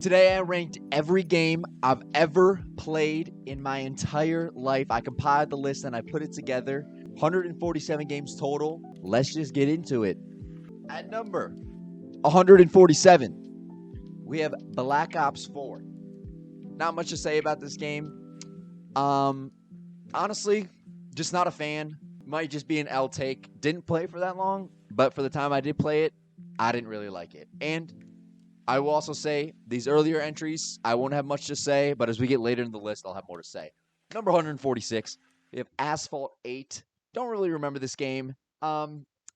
Today I ranked every game I've ever played in my entire life. I compiled the list and I put it together. 147 games total. Let's just get into it. At number 147, we have Black Ops 4. Not much to say about this game. Honestly, just not a fan. Might just be an L take. Didn't play for that long, but for the time I did play it, I didn't really like it. And I will also say these earlier entries, I won't have much to say, but as we get later in the list, I'll have more to say. Number 146, we have Asphalt 8. Don't really remember this game.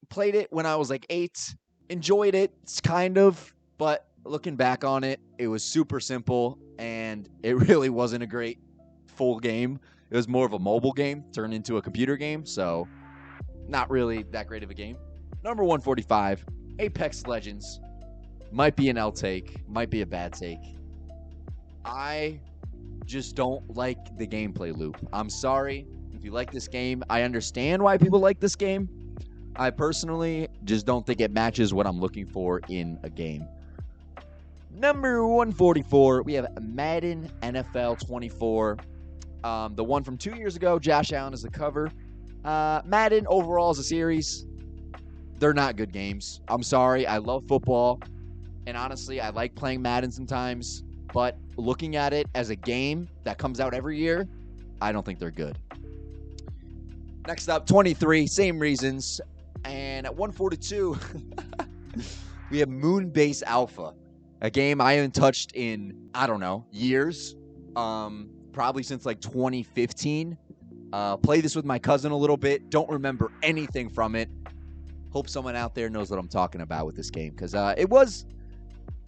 Played it when I was like 8. Enjoyed it, kind of, but looking back on it, it was super simple, and it really wasn't a great full game. It was more of a mobile game turned into a computer game, so not really that great of a game. Number 145, Apex Legends. Might be an L take, might be a bad take. I just don't like the gameplay loop. I'm sorry if you like this game. I understand why people like this game. I personally just don't think it matches what I'm looking for in a game. Number 144, we have Madden NFL 24. The one from 2 years ago, Josh Allen is the cover. Madden overall as a series, they're not good games. I'm sorry, I love football. And honestly, I like playing Madden sometimes, but looking at it as a game that comes out every year, I don't think they're good. Next up, 23, same reasons. And at 142, we have Moonbase Alpha, a game I haven't touched in, years. Probably since like 2015. Played this with my cousin a little bit. Don't remember anything from it. Hope someone out there knows what I'm talking about with this game, because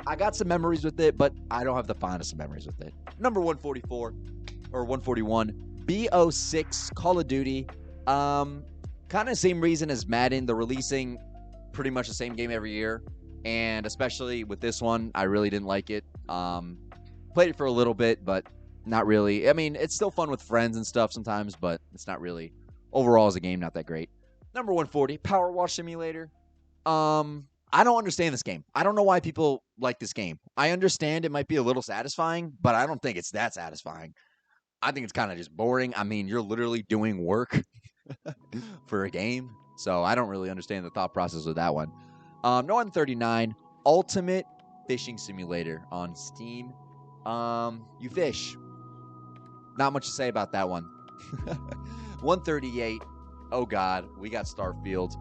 I got some memories with it, but I don't have the fondest of memories with it. Number 144, or 141, BO6, Call of Duty. Kind of same reason as Madden. They're releasing pretty much the same game every year, and especially with this one, I really didn't like it. Played it for a little bit, but not really. I mean, it's still fun with friends and stuff sometimes, but it's not really, overall as a game, not that great. Number 140, Power Wash Simulator. I don't understand this game. I don't know why people like this game. I understand it might be a little satisfying, but I don't think it's that satisfying. I think it's kind of just boring. I mean, you're literally doing work for a game, so I don't really understand the thought process with that one. No 139, Ultimate Fishing Simulator on Steam. You fish. Not much to say about that one. 138, oh God, we got Starfield.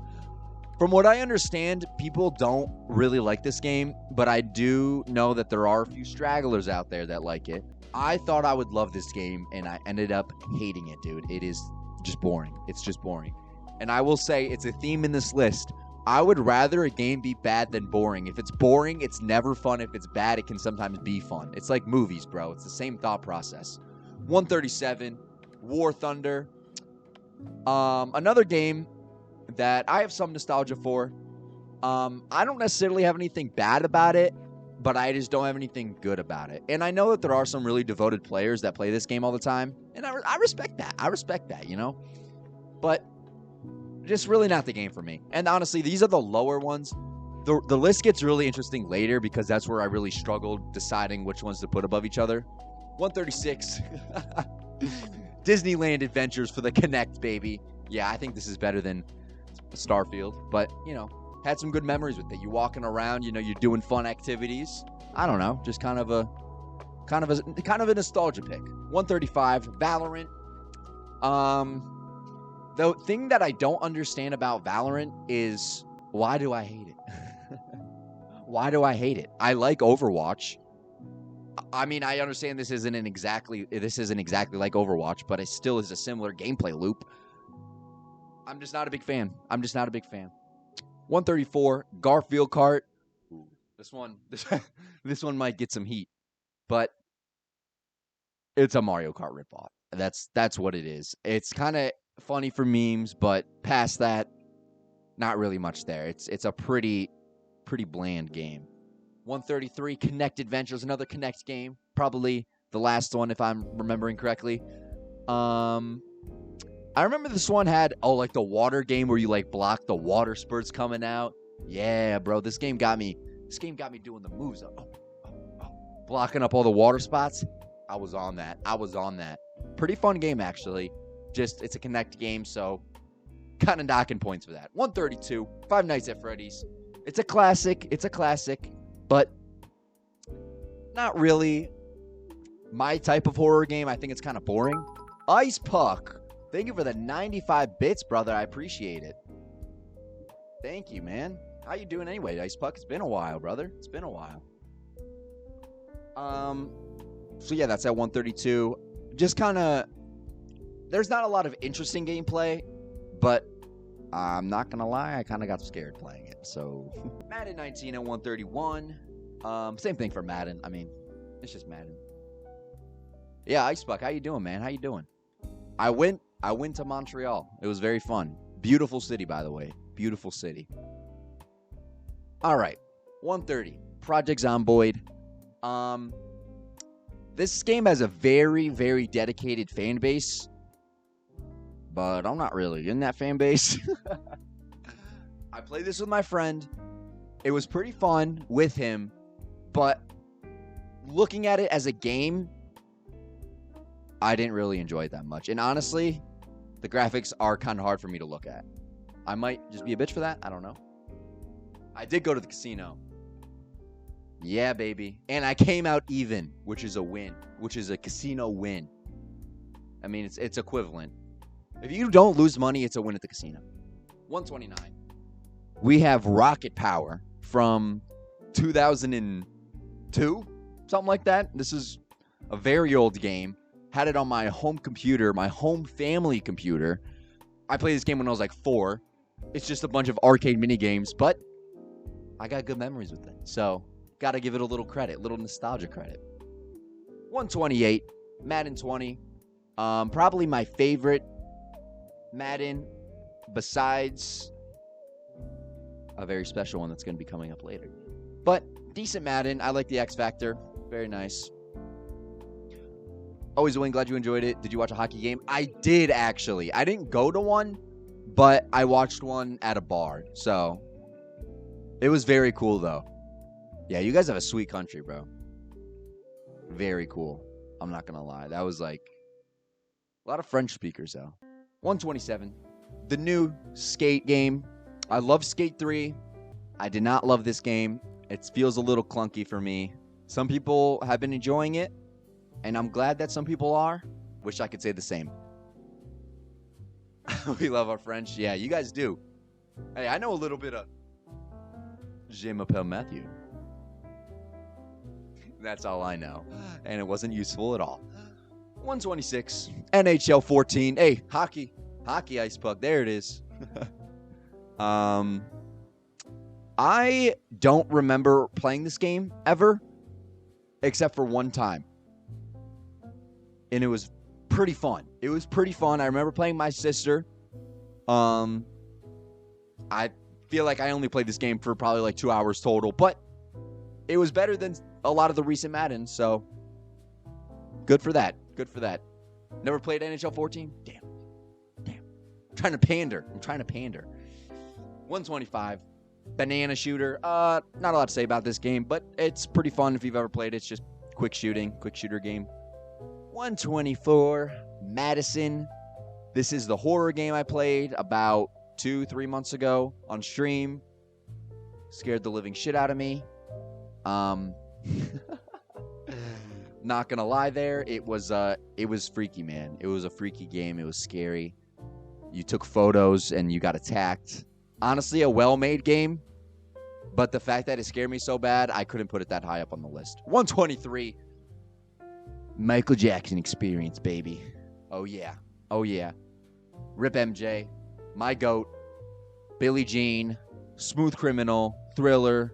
From what I understand, people don't really like this game, but I do know that there are a few stragglers out there that like it. I thought I would love this game, and I ended up hating it, dude. It is just boring. It's just boring. And I will say, it's a theme in this list. I would rather a game be bad than boring. If it's boring, it's never fun. If it's bad, it can sometimes be fun. It's like movies, bro. It's the same thought process. 137, War Thunder. Another game that I have some nostalgia for. I don't necessarily have anything bad about it, but I just don't have anything good about it. And I know that there are some really devoted players that play this game all the time, and I respect that. I respect that, you know? But just really not the game for me. And honestly, these are the lower ones. The list gets really interesting later, because that's where I really struggled deciding which ones to put above each other. 136. Disneyland Adventures for the Kinect, baby. Yeah, I think this is better than Starfield, but had some good memories with it. You walking around, you're doing fun activities. I don't know, just kind of a nostalgia pick. 135, Valorant. The thing that I don't understand about Valorant is, why do I hate it? Why do I hate it? I like Overwatch. I mean, I understand this isn't exactly like Overwatch, but it still is a similar gameplay loop. I'm just not a big fan. 134, Garfield Kart. Ooh, this one might get some heat, but it's a Mario Kart ripoff. That's what it is. It's kind of funny for memes, but past that, not really much there. It's a pretty bland game. 133, Kinect Adventures, another Kinect game. Probably the last one, if I'm remembering correctly. I remember this one had, like the water game where you like block the water spurts coming out. Yeah, bro, this game got me doing the moves. blocking up all the water spots. I was on that. Pretty fun game, actually. Just, it's a Connect game, so kind of knocking points for that. 132, Five Nights at Freddy's. It's a classic, but not really my type of horror game. I think it's kind of boring. Ice Puck, thank you for the 95 bits, brother. I appreciate it. Thank you, man. How you doing anyway, Ice Puck? It's been a while, brother. It's been a while. So yeah, that's at 132. Just kind of, there's not a lot of interesting gameplay, but I'm not gonna lie, I kind of got scared playing it. So Madden 19 at 131. Same thing for Madden. I mean, it's just Madden. Yeah, Ice Puck, how you doing, man? How you doing? I went to Montreal. It was very fun. Beautiful city, by the way. Beautiful city. All right, 130. Project Zomboid. This game has a very, very dedicated fan base, but I'm not really in that fan base. I played this with my friend. It was pretty fun with him, but looking at it as a game, I didn't really enjoy it that much. And honestly, the graphics are kind of hard for me to look at. I might just be a bitch for that. I don't know. I did go to the casino. Yeah, baby. And I came out even, which is a win, which is a casino win. I mean, it's equivalent. If you don't lose money, it's a win at the casino. 129. We have Rocket Power from 2002, something like that. This is a very old game. Had it on my home computer, my home family computer. I played this game when I was like 4. It's just a bunch of arcade mini games, but I got good memories with it. So, got to give it a little credit, little nostalgia credit. 128, Madden 20. Probably my favorite Madden, besides a very special one that's going to be coming up later. But decent Madden. I like the X Factor. Very nice. Always Wayne, glad you enjoyed it. Did you watch a hockey game? I did, actually. I didn't go to one, but I watched one at a bar. So, it was very cool, though. Yeah, you guys have a sweet country, bro. Very cool. I'm not going to lie. That was like a lot of French speakers, though. 127. The new Skate game. I love Skate 3. I did not love this game. It feels a little clunky for me. Some people have been enjoying it, and I'm glad that some people are. Wish I could say the same. We love our French. Yeah, you guys do. Hey, I know a little bit of Je m'appelle Matthew. That's all I know. And it wasn't useful at all. 126. NHL 14. Hey, hockey. Hockey Ice Puck. There it is. I don't remember playing this game ever, except for one time. And it was pretty fun. I remember playing my sister. I feel like I only played this game for probably like 2 hours total, but it was better than a lot of the recent Madden, so good for that. Never played NHL 14? Damn. I'm trying to pander. 125. Banana shooter. Not a lot to say about this game, but it's pretty fun if you've ever played it. It's just quick shooter game. 124. Madison. This is the horror game I played about 2-3 months ago on stream. Scared the living shit out of me. Not gonna lie there. It was freaky, man. It was a freaky game. It was scary. You took photos and you got attacked. Honestly, a well-made game. But the fact that it scared me so bad, I couldn't put it that high up on the list. 123. Michael Jackson Experience, baby. Oh, yeah. Rip MJ. My GOAT. Billie Jean. Smooth Criminal. Thriller.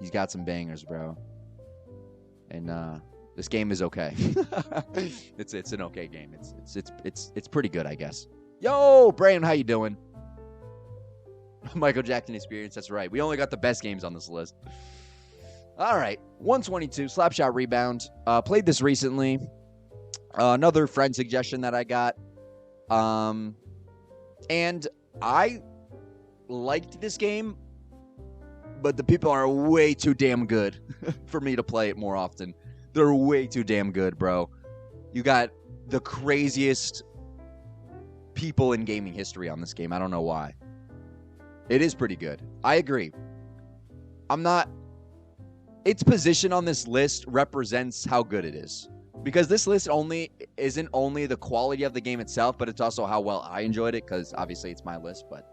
He's got some bangers, bro. And this game is okay. It's an okay game. It's pretty good, I guess. Yo, Brian, how you doing? Michael Jackson Experience, that's right. We only got the best games on this list. All right, 122, Slapshot Rebound. Played this recently. Another friend suggestion that I got. And I liked this game, but the people are way too damn good for me to play it more often. They're way too damn good, bro. You got the craziest people in gaming history on this game. I don't know why. It is pretty good. I agree. Its position on this list represents how good it is. Because this list isn't only the quality of the game itself, but it's also how well I enjoyed it, because obviously it's my list. But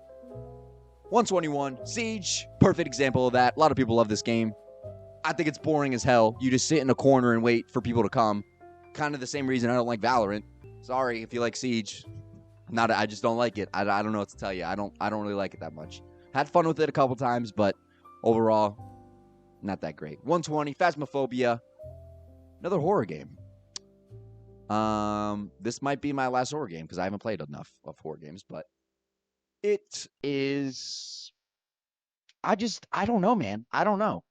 121, Siege, perfect example of that. A lot of people love this game. I think it's boring as hell. You just sit in a corner and wait for people to come. Kind of the same reason I don't like Valorant. Sorry if you like Siege. I just don't like it. I don't know what to tell you. I don't really like it that much. Had fun with it a couple times, but overall, not that great. 120, Phasmophobia. Another horror game. This might be my last horror game because I haven't played enough of horror games, but it is. I don't know, man. I don't know.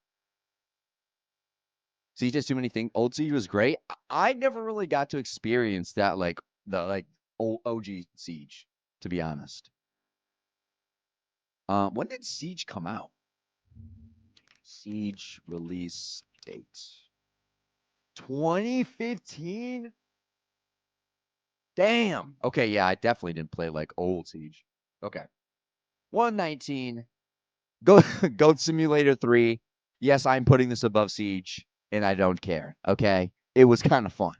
Siege has too many things. Old Siege was great. I never really got to experience that, the old OG Siege, to be honest. When did Siege come out? Siege release date. 2015? Damn. Okay, yeah, I definitely didn't play old Siege. Okay. 119. Goat Simulator 3. Yes, I'm putting this above Siege, and I don't care. Okay? It was kind of fun.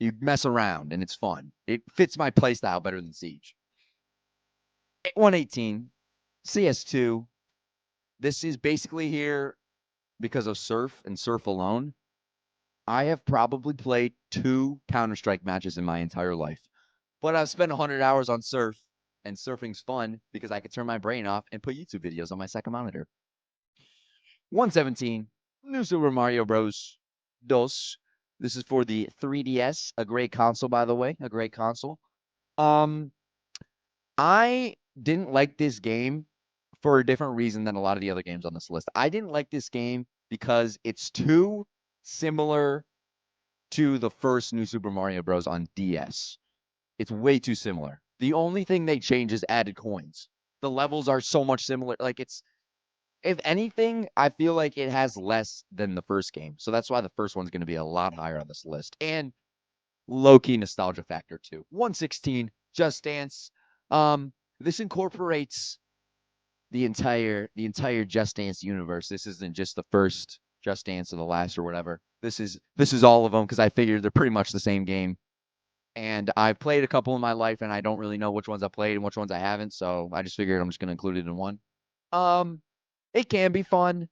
You mess around, and it's fun. It fits my playstyle better than Siege. 118. CS2. This is basically here because of Surf and Surf alone. I have probably played 2 Counter-Strike matches in my entire life. But I've spent 100 hours on Surf, and surfing's fun because I can turn my brain off and put YouTube videos on my second monitor. 117, New Super Mario Bros. Dos. This is for the 3DS, a great console, by the way, a great console. I didn't like this game for a different reason than a lot of the other games on this list. I didn't like this game because it's too similar to the first New Super Mario Bros. On DS. It's way too similar. The only thing they change is added coins. The levels are so much similar. If anything, I feel like it has less than the first game. So that's why the first one's going to be a lot higher on this list. And low-key nostalgia factor too. 116, Just Dance. This incorporates the entire Just Dance universe. This isn't just the first Just Dance or the last or whatever. This is all of them because I figured they're pretty much the same game. And I've played a couple in my life, and I don't really know which ones I played and which ones I haven't. So I just figured I'm just gonna include it in one. It can be fun,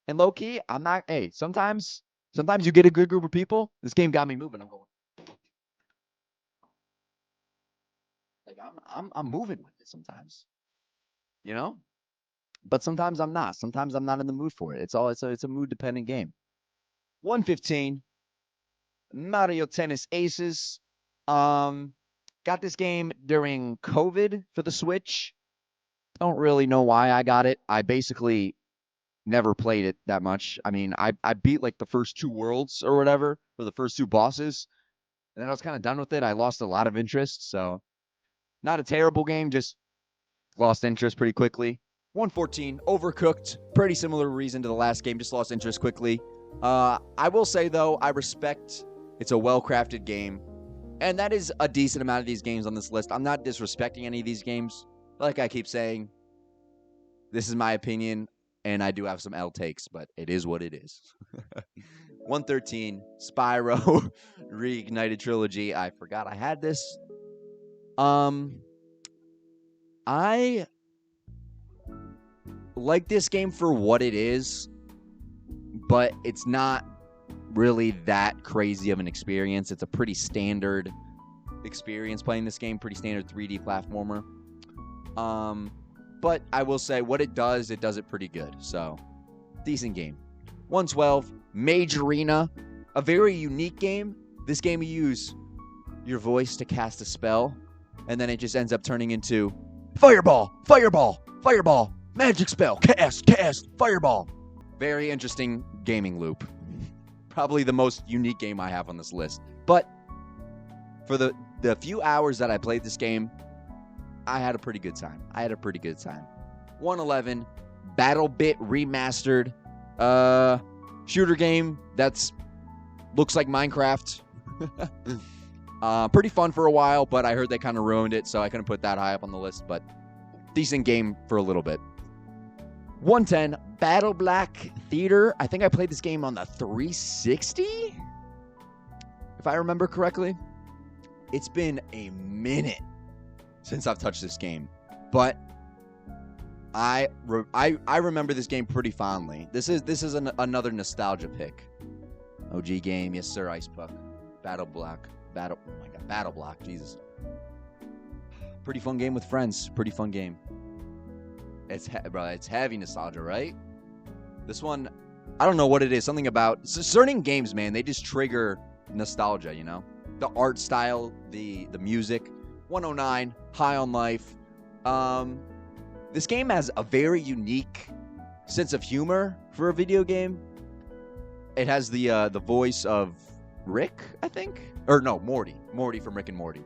and low key, I'm not. Hey, sometimes you get a good group of people. This game got me moving. I'm going. I'm moving with it sometimes, you know. But sometimes I'm not. Sometimes I'm not in the mood for it. It's a mood dependent game. 115, Mario Tennis Aces. Got this game during COVID for the Switch. Don't really know why I got it. I basically never played it that much. I mean, I beat the first 2 worlds or whatever for the first 2 bosses, and then I was kind of done with it. I lost a lot of interest, so not a terrible game, just lost interest pretty quickly. 114, Overcooked. Pretty similar reason to the last game, just lost interest quickly. I will say, though, I respect it's a well-crafted game, and that is a decent amount of these games on this list. I'm not disrespecting any of these games. Like I keep saying, this is my opinion, and I do have some L takes, but it is what it is. 113, Spyro Reignited Trilogy. I forgot I had this. I like this game for what it is, but it's not really that crazy of an experience. It's a pretty standard experience playing this game, pretty standard 3D platformer. But I will say what it does it pretty good. So, decent game. 112, Mage Arena. A very unique game. This game you use your voice to cast a spell, and then it just ends up turning into Fireball, Fireball, Fireball, magic spell, cast, Fireball. Very interesting gaming loop. Probably the most unique game I have on this list. But for the few hours that I played this game, I had a pretty good time. 111, BattleBit Remastered. Shooter game that's Looks like Minecraft. Pretty fun for a while, but I heard they kind of ruined it, so I couldn't put that high up on the list, but decent game for a little bit. 110, Battle Black Theater. I think I played this game on the 360, if I remember correctly. It's been a minute since I've touched this game, but I remember this game pretty fondly. This is another nostalgia pick. OG game, yes sir, Ice Puck. Battle Block, Jesus. Pretty fun game with friends. Pretty fun game. It's heavy nostalgia, right? This one, I don't know what it is. Something about certain games, man. They just trigger nostalgia. You know, the art style, the music. 109, High on Life. This game has a very unique sense of humor for a video game. It has the voice of Rick, I think, or no, Morty from Rick and Morty.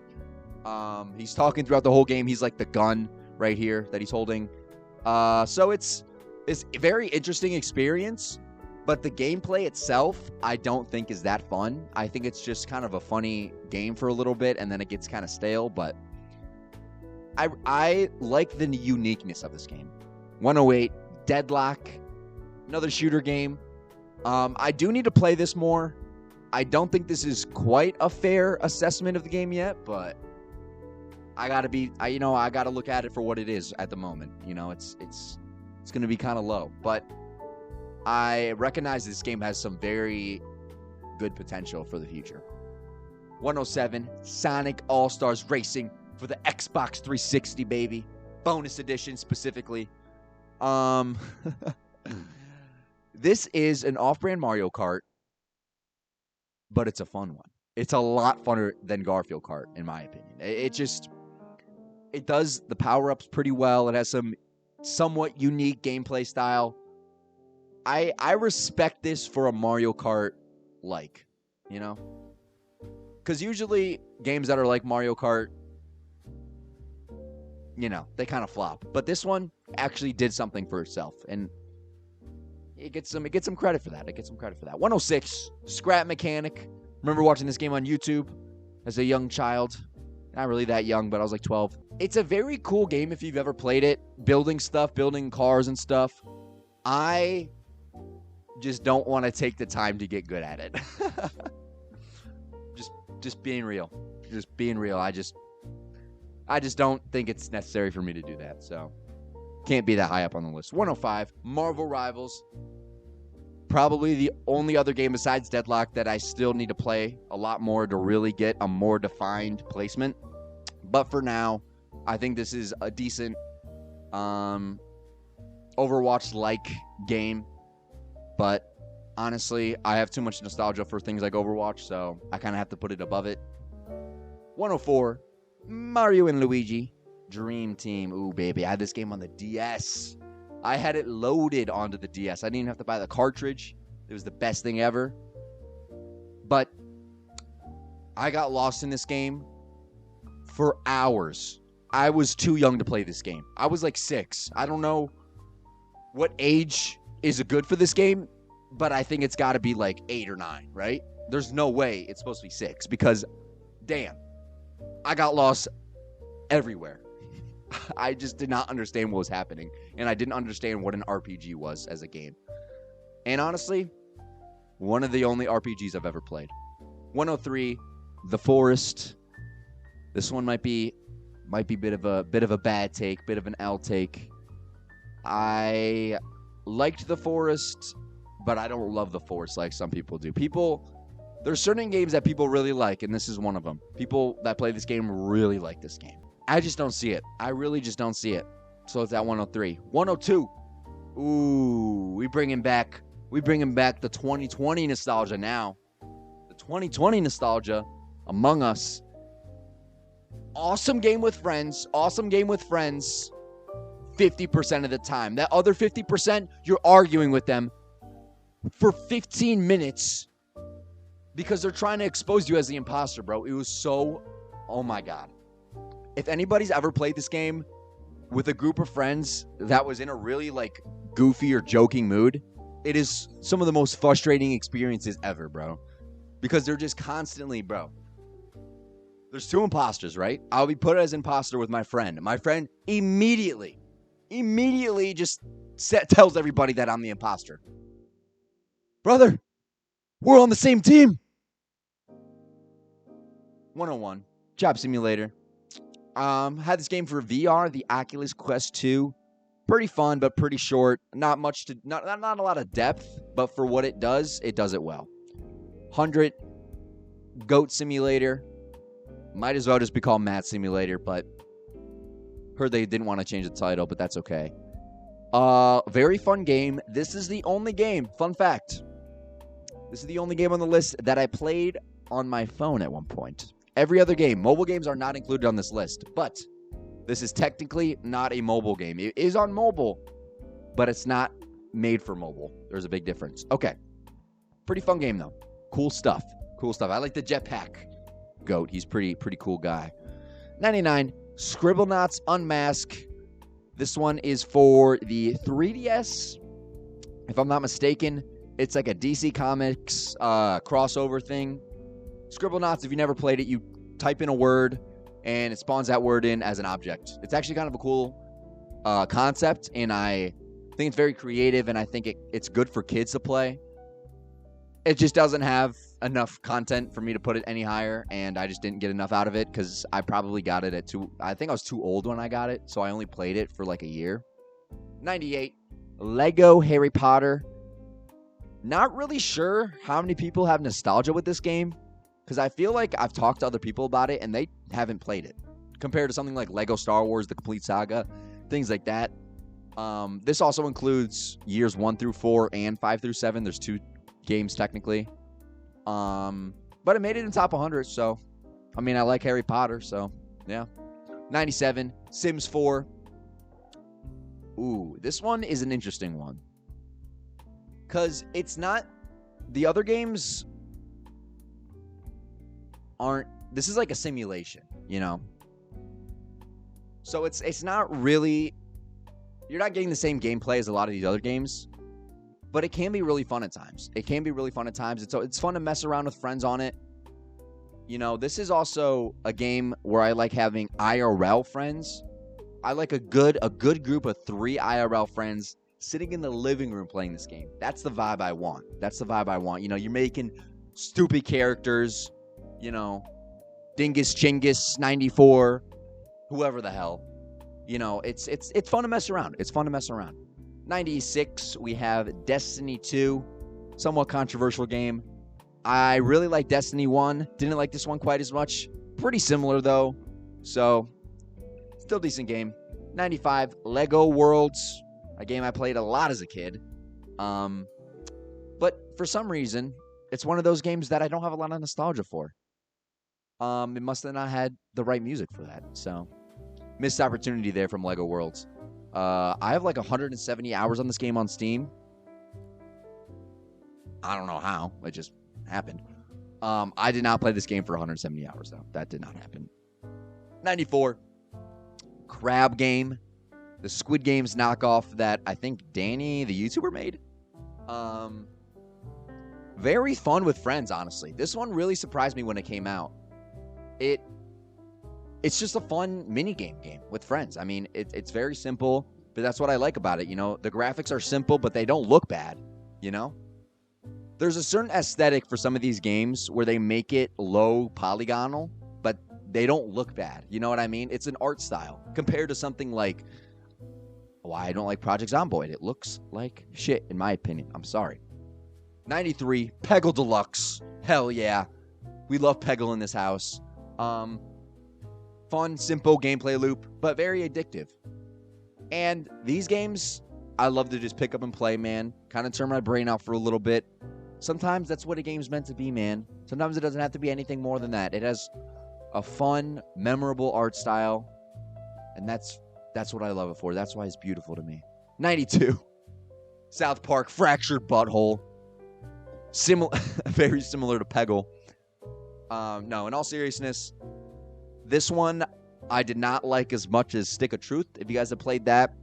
He's talking throughout the whole game. He's like the gun right here that he's holding. So it's a very interesting experience, but the gameplay itself, I don't think is that fun. I think it's just kind of a funny game for a little bit, and then it gets kind of stale, but I like the uniqueness of this game. 108, Deadlock, another shooter game. I do need to play this more. I don't think this is quite a fair assessment of the game yet, but I gotta look at it for what it is at the moment. You know, it's gonna be kind of low, but I recognize this game has some very good potential for the future. 107, Sonic All-Stars Racing for the Xbox 360, baby. Bonus edition specifically. This is an off-brand Mario Kart, but it's a fun one. It's a lot funner than Garfield Kart, in my opinion. It does the power-ups pretty well. It has some somewhat unique gameplay style. I respect this for a Mario Kart like, you know? Because usually games that are like Mario Kart, you know, they kind of flop. But this one actually did something for itself, and it gets some credit for that. 106, Scrap Mechanic. Remember watching this game on YouTube as a young child. Not really that young, but I was like 12. It's a very cool game if you've ever played it. Building cars and stuff. I just don't want to take the time to get good at it. just being real. I just don't think it's necessary for me to do that. So can't be that high up on the list. 105, Marvel Rivals. Probably the only other game besides Deadlock that I still need to play a lot more to really get a more defined placement. But for now, I think this is a decent Overwatch-like game. But honestly, I have too much nostalgia for things like Overwatch, so I kind of have to put it above it. 104, Mario and Luigi Dream Team. Ooh, baby, I had this game on the DS. I had it loaded onto the DS. I didn't even have to buy the cartridge. It was the best thing ever. But I got lost in this game for hours. I was too young to play this game. I was like 6. I don't know what age is good for this game, but I think it's got to be like 8 or 9, right? There's no way it's supposed to be 6 because, damn, I got lost everywhere. I just did not understand what was happening, and I didn't understand what an RPG was as a game. And honestly, one of the only RPGs I've ever played. 103, The Forest. This one might be a bit of a bad take, bit of an L take. I liked The Forest, but I don't love The Forest like some people do. There's certain games that people really like, and this is one of them. People that play this game really like this game. I just don't see it. I really just don't see it. So it's at 103. 102. Ooh, we bringing back the 2020 nostalgia now. The 2020 nostalgia, Among Us. Awesome game with friends. 50% of the time. That other 50%, you're arguing with them for 15 minutes because they're trying to expose you as the imposter, bro. It was so, oh my God. If anybody's ever played this game with a group of friends that was in a really like goofy or joking mood, it is some of the most frustrating experiences ever, bro. because they're just constantly, bro. There's 2 imposters, right? I'll be put as imposter with my friend. My friend immediately just tells everybody that I'm the imposter. Brother, we're on the same team. 101, Job Simulator. Had this game for VR, the Oculus Quest 2. Pretty fun, but pretty short. Not a lot of depth, but for what it does it well. 100, Goat Simulator. Might as well just be called Mat Simulator, but heard they didn't want to change the title, but that's okay. Very fun game. This is the only game, fun fact. This is the only game on the list that I played on my phone at one point. Every other game, mobile games are not included on this list, but this is technically not a mobile game. It is on mobile, but it's not made for mobile. There's a big difference. Okay. Pretty fun game, though. Cool stuff. I like the jetpack Goat. He's pretty cool guy. 99, Scribblenauts Unmask. This one is for the 3DS. If I'm not mistaken, it's like a DC Comics crossover thing. Scribblenauts, if you never played it, you type in a word, and it spawns that word in as an object. It's actually kind of a cool concept, and I think it's very creative, and I think it's good for kids to play. It just doesn't have enough content for me to put it any higher, and I just didn't get enough out of it because I probably got it I think I was too old when I got it, so I only played it for like a year. 98, Lego Harry Potter. Not really sure how many people have nostalgia with this game, because I feel like I've talked to other people about it, and they haven't played it. Compared to something like Lego Star Wars, The Complete Saga, things like that. This also includes years 1 through 4 and 5 through 7. There's 2 games technically. But it made it in top 100, so I mean, I like Harry Potter, so yeah. 97, Sims 4. Ooh, this one is an interesting one. Cuz it's not, the other games aren't, this is like a simulation, you know. So it's not really, you're not getting the same gameplay as a lot of these other games. But it can be really fun at times. It's fun to mess around with friends on it. You know, this is also a game where I like having IRL friends. I like a good group of 3 IRL friends sitting in the living room playing this game. That's the vibe I want. You know, you're making stupid characters, you know, Dingus Chingus 94, whoever the hell. You know, it's fun to mess around. 96, we have Destiny 2, somewhat controversial game. I really like Destiny 1. Didn't like this one quite as much. Pretty similar, though. So, still decent game. 95, Lego Worlds, a game I played a lot as a kid. But for some reason, it's one of those games that I don't have a lot of nostalgia for. It must have not had the right music for that. So, missed opportunity there from Lego Worlds. I have like 170 hours on this game on Steam. I don't know how. It just happened. I did not play this game for 170 hours, though. That did not happen. 94. Crab Game. The Squid Games knockoff that I think Danny, the YouTuber, made. Very fun with friends, honestly. This one really surprised me when it came out. It's just a fun mini-game with friends. I mean, it's very simple, but that's what I like about it, you know? The graphics are simple, but they don't look bad, you know? There's a certain aesthetic for some of these games where they make it low polygonal, but they don't look bad. You know what I mean? It's an art style compared to something like, why I don't like Project Zomboid. It looks like shit, in my opinion. I'm sorry. 93, Peggle Deluxe. Hell yeah. We love Peggle in this house. Fun, simple gameplay loop, but very addictive. And these games, I love to just pick up and play, man. Kind of turn my brain out for a little bit. Sometimes that's what a game's meant to be, man. Sometimes it doesn't have to be anything more than that. It has a fun, memorable art style, and that's what I love it for. That's why it's beautiful to me. 92, South Park Fractured Butthole. Very similar to Peggle. No, in all seriousness, this one I did not like as much as Stick of Truth. If you guys have played that,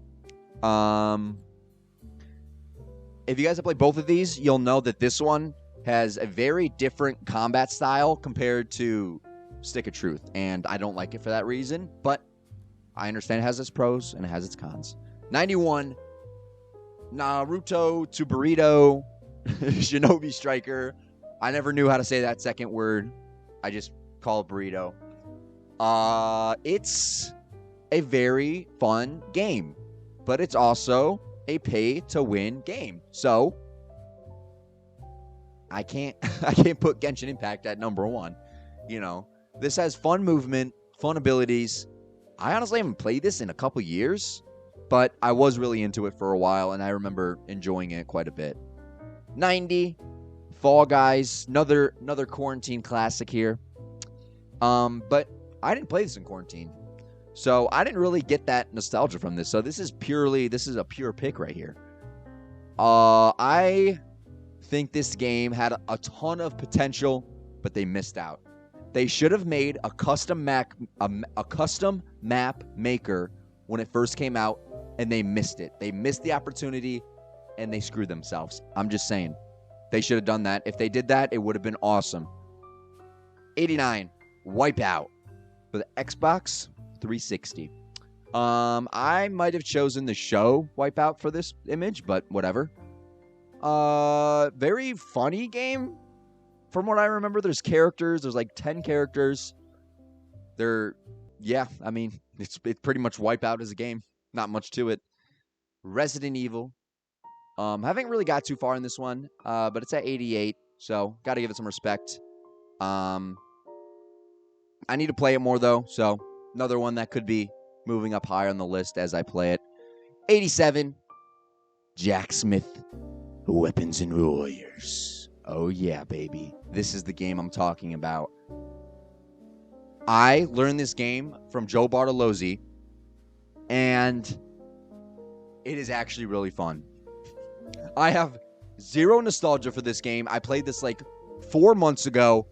if you guys have played both of these, you'll know that this one has a very different combat style compared to Stick of Truth, and I don't like it for that reason, but I understand it has its pros and it has its cons. 91, Naruto to Burrito, Shinobi Striker. I never knew how to say that second word. I just call it Burrito. It's a very fun game, but it's also a pay-to-win game. So I can't put Genshin Impact at number 1. You know, this has fun movement, fun abilities. I honestly haven't played this in a couple years, but I was really into it for a while, and I remember enjoying it quite a bit. 90, Fall Guys, another quarantine classic here. But I didn't play this in quarantine, so I didn't really get that nostalgia from this. So this is a pure pick right here. I think this game had a ton of potential, but they missed out. They should have made a custom map maker when it first came out, and they missed it. They missed the opportunity, and they screwed themselves. I'm just saying. They should have done that. If they did that, it would have been awesome. 89, Wipeout for the Xbox 360. I might have chosen the show Wipeout for this image, but whatever. Very funny game. From what I remember, there's characters. There's like 10 characters. It's pretty much Wipeout as a game. Not much to it. Resident Evil. Haven't really got too far in this one, but it's at 88, so got to give it some respect. I need to play it more, though, so another one that could be moving up higher on the list as I play it. 87, Jack Smith, Weapons and Warriors. Oh, yeah, baby. This is the game I'm talking about. I learned this game from Joe Bartolozzi, and it is actually really fun. I have zero nostalgia for this game. I played this like 4 months ago.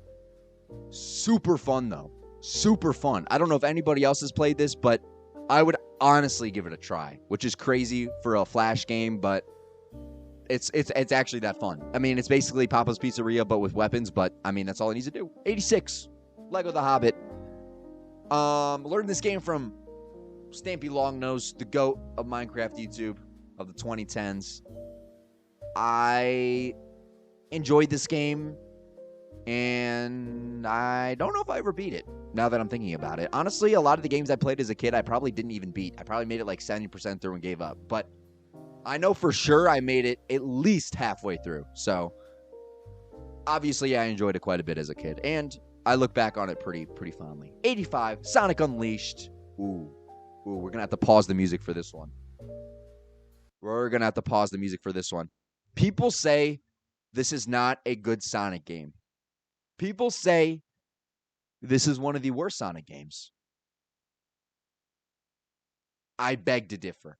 Super fun, though. Super fun. I don't know if anybody else has played this, but I would honestly give it a try, which is crazy for a Flash game, but it's actually that fun. I mean, it's basically Papa's Pizzeria, but with weapons, but I mean, that's all it needs to do. 86, Lego The Hobbit. Learned this game from Stampy Longnose, the GOAT of Minecraft YouTube of the 2010s. I enjoyed this game, and I don't know if I ever beat it, now that I'm thinking about it. Honestly, a lot of the games I played as a kid, I probably didn't even beat. I probably made it like 70% through and gave up. But I know for sure I made it at least halfway through. So, obviously, I enjoyed it quite a bit as a kid, and I look back on it pretty fondly. 85, Sonic Unleashed. Ooh, we're going to have to pause the music for this one. People say this is not a good Sonic game. People say this is one of the worst Sonic games. I beg to differ.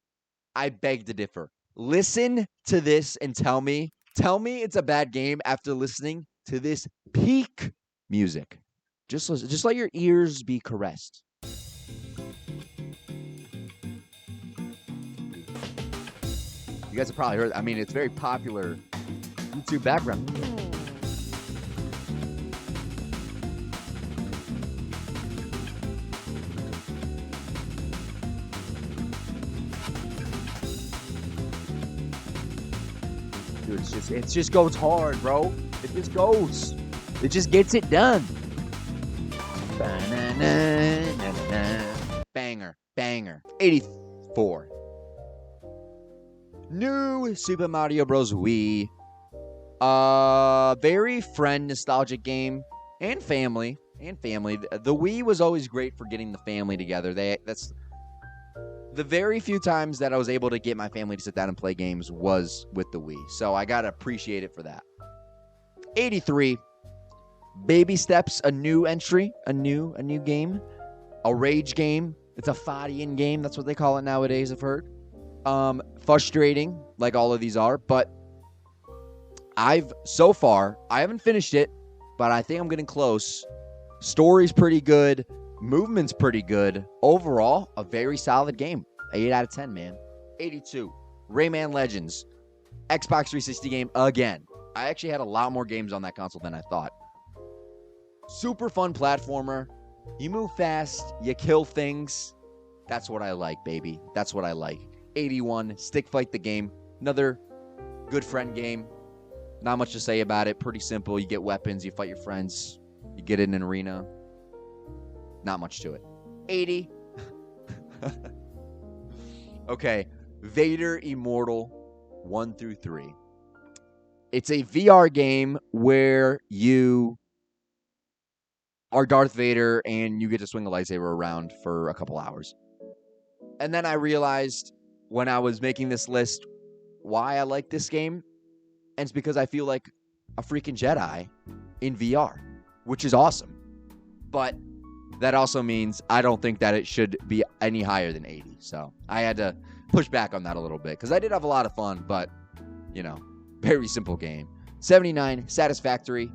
Listen to this and tell me it's a bad game after listening to this peak music. Just listen, just let your ears be caressed. You guys have probably heard. I mean, it's very popular YouTube background. Dude, it just goes hard, bro. It just goes. It just gets it done. Banger. 84. New Super Mario Bros. Wii. Very friend nostalgic game and family. The Wii was always great for getting the family together. That's the very few times that I was able to get my family to sit down and play games was with the Wii. So I gotta appreciate it for that. 83. Baby Steps, a new entry, a new game, a rage game. It's a Fadian game. That's what they call it nowadays, I've heard. Frustrating, like all of these are, but I haven't finished it, but I think I'm getting close. Story's pretty good. Movement's pretty good. Overall, a very solid game. 8 out of 10, man. 82. Rayman Legends. Xbox 360 game again. I actually had a lot more games on that console than I thought. Super fun platformer. You move fast. You kill things. That's what I like, baby. That's what I like. 81, Stick Fight the game. Another good friend game. Not much to say about it. Pretty simple. You get weapons. You fight your friends. You get in an arena. Not much to it. 80. Okay. Vader Immortal 1 through 3. It's a VR game where you are Darth Vader and you get to swing a lightsaber around for a couple hours. And then I realized when I was making this list why I like this game. And it's because I feel like a freaking Jedi in VR, which is awesome. But that also means I don't think that it should be any higher than 80. So I had to push back on that a little bit because I did have a lot of fun, but, you know, very simple game. 79, Satisfactory.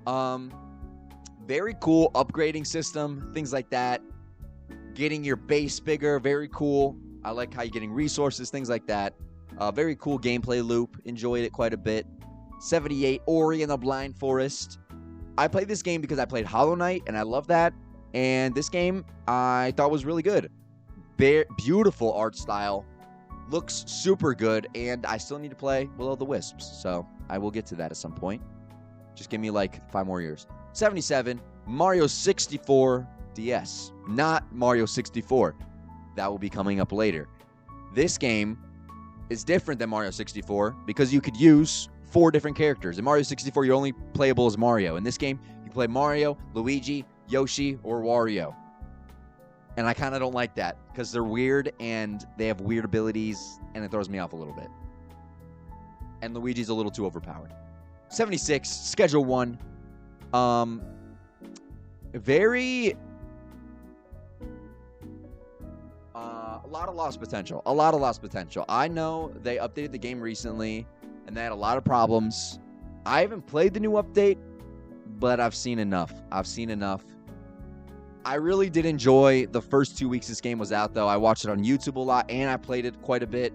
Very cool upgrading system, things like that. Getting your base bigger, very cool. I like how you're getting resources, things like that. Very cool gameplay loop. Enjoyed it quite a bit. 78, Ori and the Blind Forest. I played this game because I played Hollow Knight, and I love that. And this game I thought was really good. Beautiful art style. Looks super good, and I still need to play Will o' the Wisps. So I will get to that at some point. Just give me like 5 more years. 77, Mario 64 DS. Not Mario 64. That will be coming up later. This game is different than Mario 64 because you could use 4 different characters. In Mario 64, you're only playable as Mario. In this game, you can play Mario, Luigi, Yoshi, or Wario. And I kind of don't like that because they're weird and they have weird abilities, and it throws me off a little bit. And Luigi's a little too overpowered. 76, Schedule 1. Very... a lot of lost potential. A lot of lost potential. I know they updated the game recently, and they had a lot of problems. I haven't played the new update, but I've seen enough. I really did enjoy the first 2 weeks this game was out, though. I watched it on YouTube a lot, and I played it quite a bit.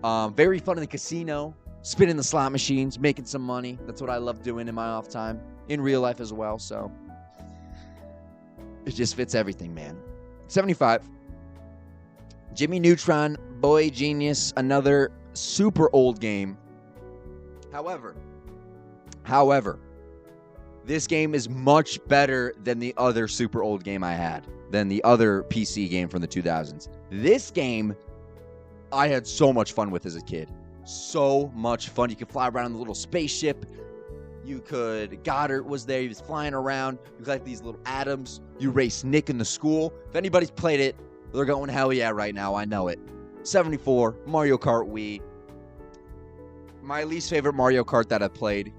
Very fun in the casino, spinning the slot machines, making some money. That's what I love doing in my off time, in real life as well, so it just fits everything, man. 75. Jimmy Neutron, Boy Genius, another super old game. However, this game is much better than the other super old game I had, than the other PC game from the 2000s. This game, I had so much fun with as a kid. So much fun. You could fly around in the little spaceship. Goddard was there. He was flying around. You collect these little atoms. You race Nick in the school. If anybody's played it, they're going hell yeah right now. I know it. 74, Mario Kart Wii. My least favorite Mario Kart that I've played.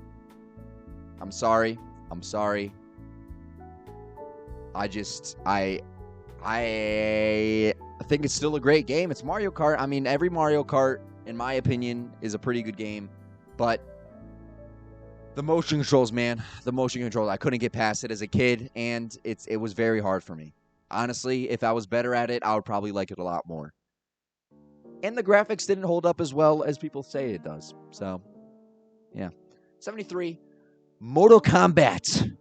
I'm sorry. I think it's still a great game. It's Mario Kart. I mean, every Mario Kart, in my opinion, is a pretty good game. But the motion controls, man. The motion controls. I couldn't get past it as a kid, and it was very hard for me. Honestly, if I was better at it, I would probably like it a lot more. And the graphics didn't hold up as well as people say it does. So, yeah. 73, Mortal Kombat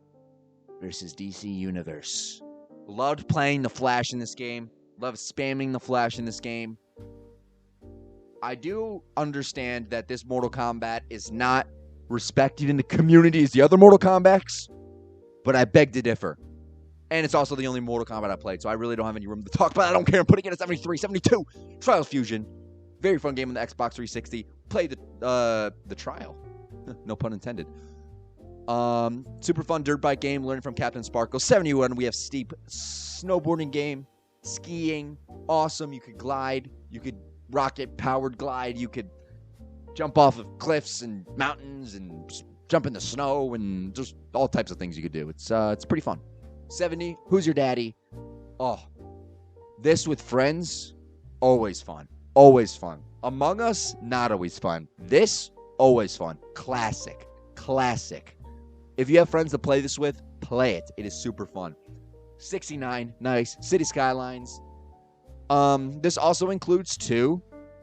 versus DC Universe. Loved playing the Flash in this game. Loved spamming the Flash in this game. I do understand that this Mortal Kombat is not respected in the community as the other Mortal Kombats, but I beg to differ. And it's also the only Mortal Kombat I played, so I really don't have any room to talk about. I don't care. I'm putting it at 73. 72, Trials Fusion. Very fun game on the Xbox 360. Played the Trial. No pun intended. Super fun dirt bike game. Learning from Captain Sparkle. 71, we have steep snowboarding game. Skiing. Awesome. You could glide. You could rocket-powered glide. You could jump off of cliffs and mountains and jump in the snow and just all types of things you could do. It's pretty fun. 70, Who's Your Daddy? Oh, this with friends, always fun. Always fun. Among Us, not always fun. This, always fun. Classic. If you have friends to play this with, play it. It is super fun. 69, nice. City Skylines. This also includes 2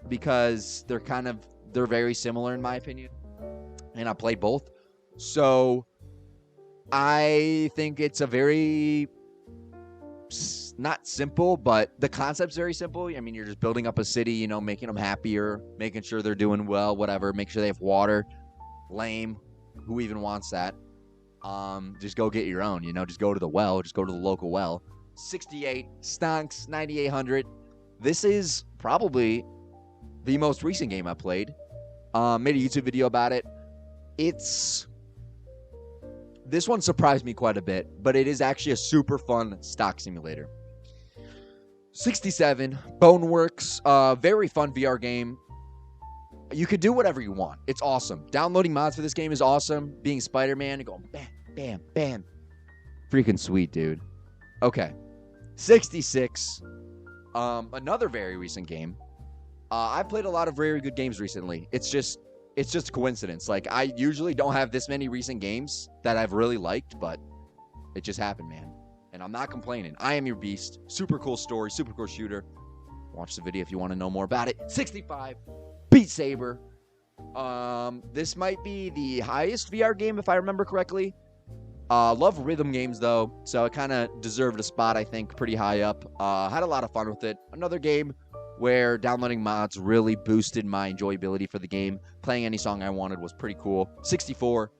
because they're very similar in my opinion. and I played both. So I think it's a very not simple, but the concept's very simple. I mean, you're just building up a city, you know, making them happier, making sure they're doing well, whatever, make sure they have water. Lame. Who even wants that? Just go get your own, you know, just go to the well, just go to the local well. 68 stonks, 9800. This is probably the most recent game I played. Made a YouTube video about it. This one surprised me quite a bit, but it is actually a super fun stock simulator. 67, Boneworks, very fun VR game. You could do whatever you want. It's awesome. Downloading mods for this game is awesome. Being Spider-Man and going bam, bam, bam. Freaking sweet, dude. Okay. 66, another very recent game. I've played a lot of very good games recently. It's just a coincidence. Like, I usually don't have this many recent games that I've really liked, but it just happened, man. And I'm not complaining. I Am Your Beast. Super cool story, super cool shooter. Watch the video if you want to know more about it. 65, Beat Saber. This might be the highest VR game if I remember correctly. Love rhythm games though, so it kind of deserved a spot, I think, pretty high up. Had a lot of fun with it. Another game where downloading mods really boosted my enjoyability for the game. Playing any song I wanted was pretty cool. 64,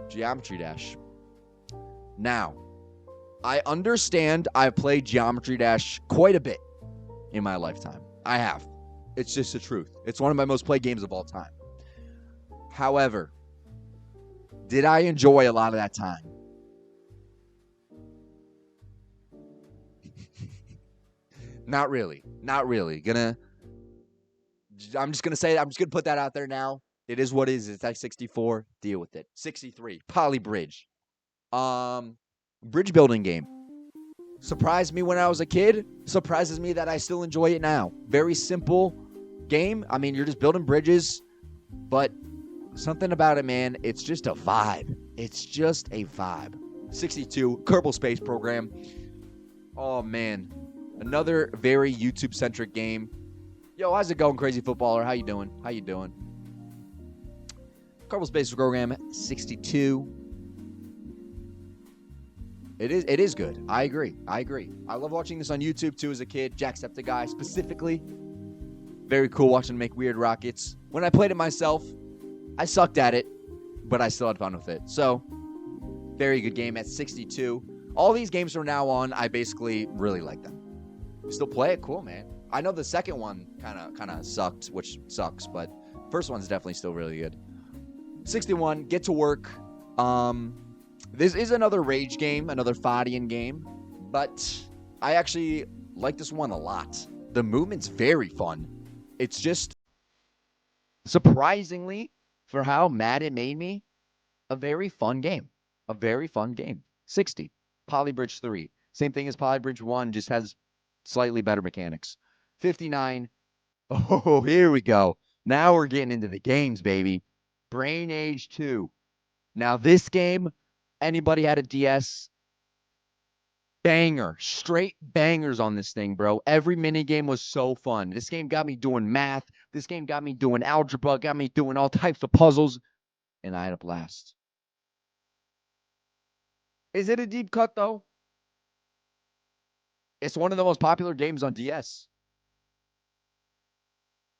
Geometry Dash. Now, I understand I've played Geometry Dash quite a bit in my lifetime. I have. It's just the truth. It's one of my most played games of all time. However, did I enjoy a lot of that time? Not really. Not really. I'm just gonna put that out there now. It is what it is. It's at 64. Deal with it. 63. Poly Bridge. Bridge building game. Surprised me when I was a kid. Surprises me that I still enjoy it now. Very simple game. I mean, you're just building bridges, but something about it, man. It's just a vibe. It's just a vibe. 62. Kerbal Space Program. Oh man. Another very YouTube-centric game. Yo, how's it going, Crazy Footballer? How you doing? Kerbal Space Program, 62. It is good. I agree. I love watching this on YouTube, too, as a kid. Jacksepticeye, specifically. Very cool watching him make weird rockets. When I played it myself, I sucked at it, but I still had fun with it. So, very good game at 62. All these games from now on, I basically really like them. Still play it? Cool, man. I know the second one kind of sucked, which sucks, but first one's definitely still really good. 61, Get to Work. This is another rage game, another Fadian game, but I actually like this one a lot. The movement's very fun. It's just, surprisingly, for how mad it made me, a very fun game. 60, Poly Bridge 3. Same thing as Poly Bridge 1, just has slightly better mechanics. 59. Oh, here we go. Now we're getting into the games, baby. Brain Age 2. Now, this game, anybody had a DS? Banger. Straight bangers on this thing, bro. Every minigame was so fun. This game got me doing math. This game got me doing algebra. Got me doing all types of puzzles. And I had a blast. Is it a deep cut, though? It's one of the most popular games on DS.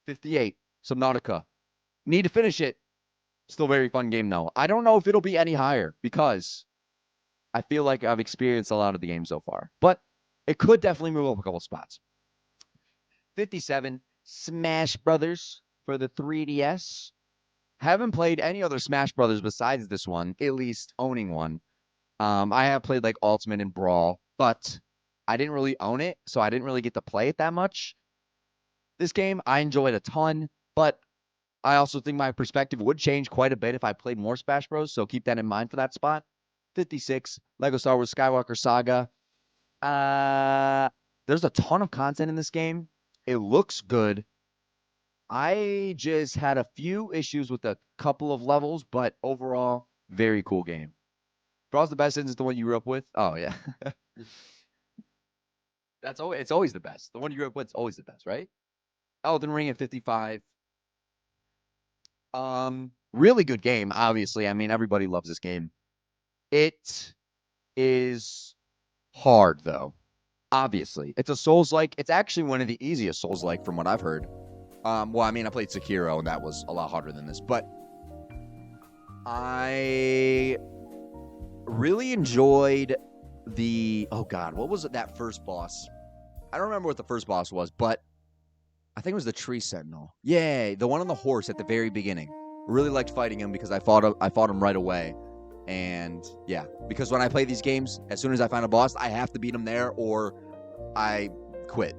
58, Subnautica. Need to finish it. Still very fun game, though. I don't know if it'll be any higher because I feel like I've experienced a lot of the game so far. But it could definitely move up a couple spots. 57, Smash Brothers for the 3DS. Haven't played any other Smash Brothers besides this one, at least owning one. I have played like Ultimate and Brawl, but I didn't really own it, so I didn't really get to play it that much. This game, I enjoyed a ton, but I also think my perspective would change quite a bit if I played more Smash Bros, so keep that in mind for that spot. 56, Lego Star Wars Skywalker Saga. There's a ton of content in this game. It looks good. I just had a few issues with a couple of levels, but overall, very cool game. Brawl's the best since it's the one you grew up with. Oh yeah. It's always the best. The one you grew up with is always the best, right? Elden Ring at 55. Really good game, obviously. I mean, everybody loves this game. It is hard, though. Obviously. It's a Souls-like. It's actually one of the easiest Souls-like from what I've heard. Well, I mean, I played Sekiro, and that was a lot harder than this, but I really enjoyed oh God, what was it, that first boss? I don't remember what the first boss was, but I think it was the Tree Sentinel. Yeah, the one on the horse at the very beginning. Really liked fighting him because I fought him right away. And yeah, because when I play these games, as soon as I find a boss, I have to beat him there or I quit.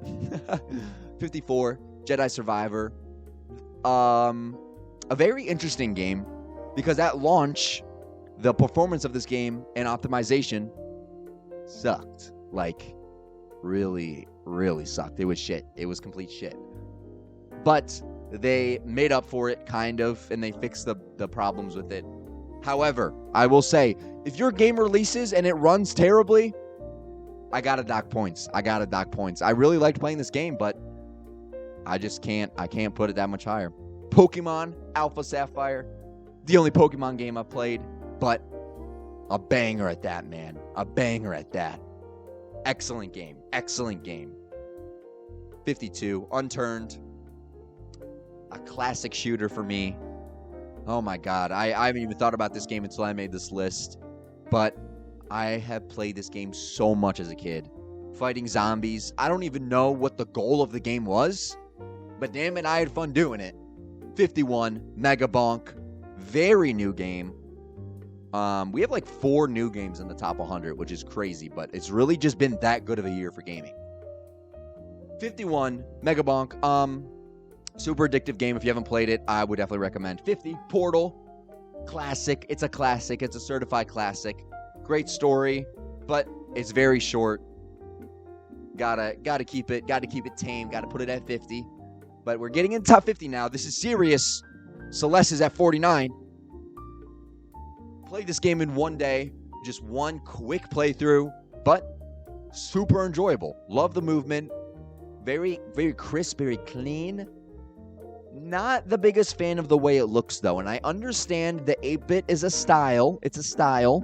54, Jedi Survivor. A very interesting game because at launch, the performance of this game and optimization sucked. Like, really, really sucked. It was shit. It was complete shit. But they made up for it, kind of, and they fixed the problems with it. However, I will say, if your game releases and it runs terribly, I gotta dock points. I really liked playing this game, but I just can't. I can't put it that much higher. Pokemon Alpha Sapphire, the only Pokemon game I've played, but a banger at that, man. A banger at that. Excellent game. 52, Unturned. A classic shooter for me. Oh my God. I haven't even thought about this game until I made this list. But I have played this game so much as a kid. Fighting zombies. I don't even know what the goal of the game was. But damn it, I had fun doing it. 51, Mega Bonk. Very new game. We have like 4 new games in the top 100, which is crazy. But it's really just been that good of a year for gaming. 51, Mega Bonk. Super addictive game. If you haven't played it, I would definitely recommend. 50, Portal. Classic. It's a classic. It's a certified classic. Great story, but it's very short. Gotta keep it tame. Gotta put it at 50. But we're getting in top 50 now. This is serious. Celeste is at 49. Played this game in one day. Just one quick playthrough, but super enjoyable. Love the movement. Very, very crisp, very clean. Not the biggest fan of the way it looks, though, and I understand the 8-bit is a style. It's a style.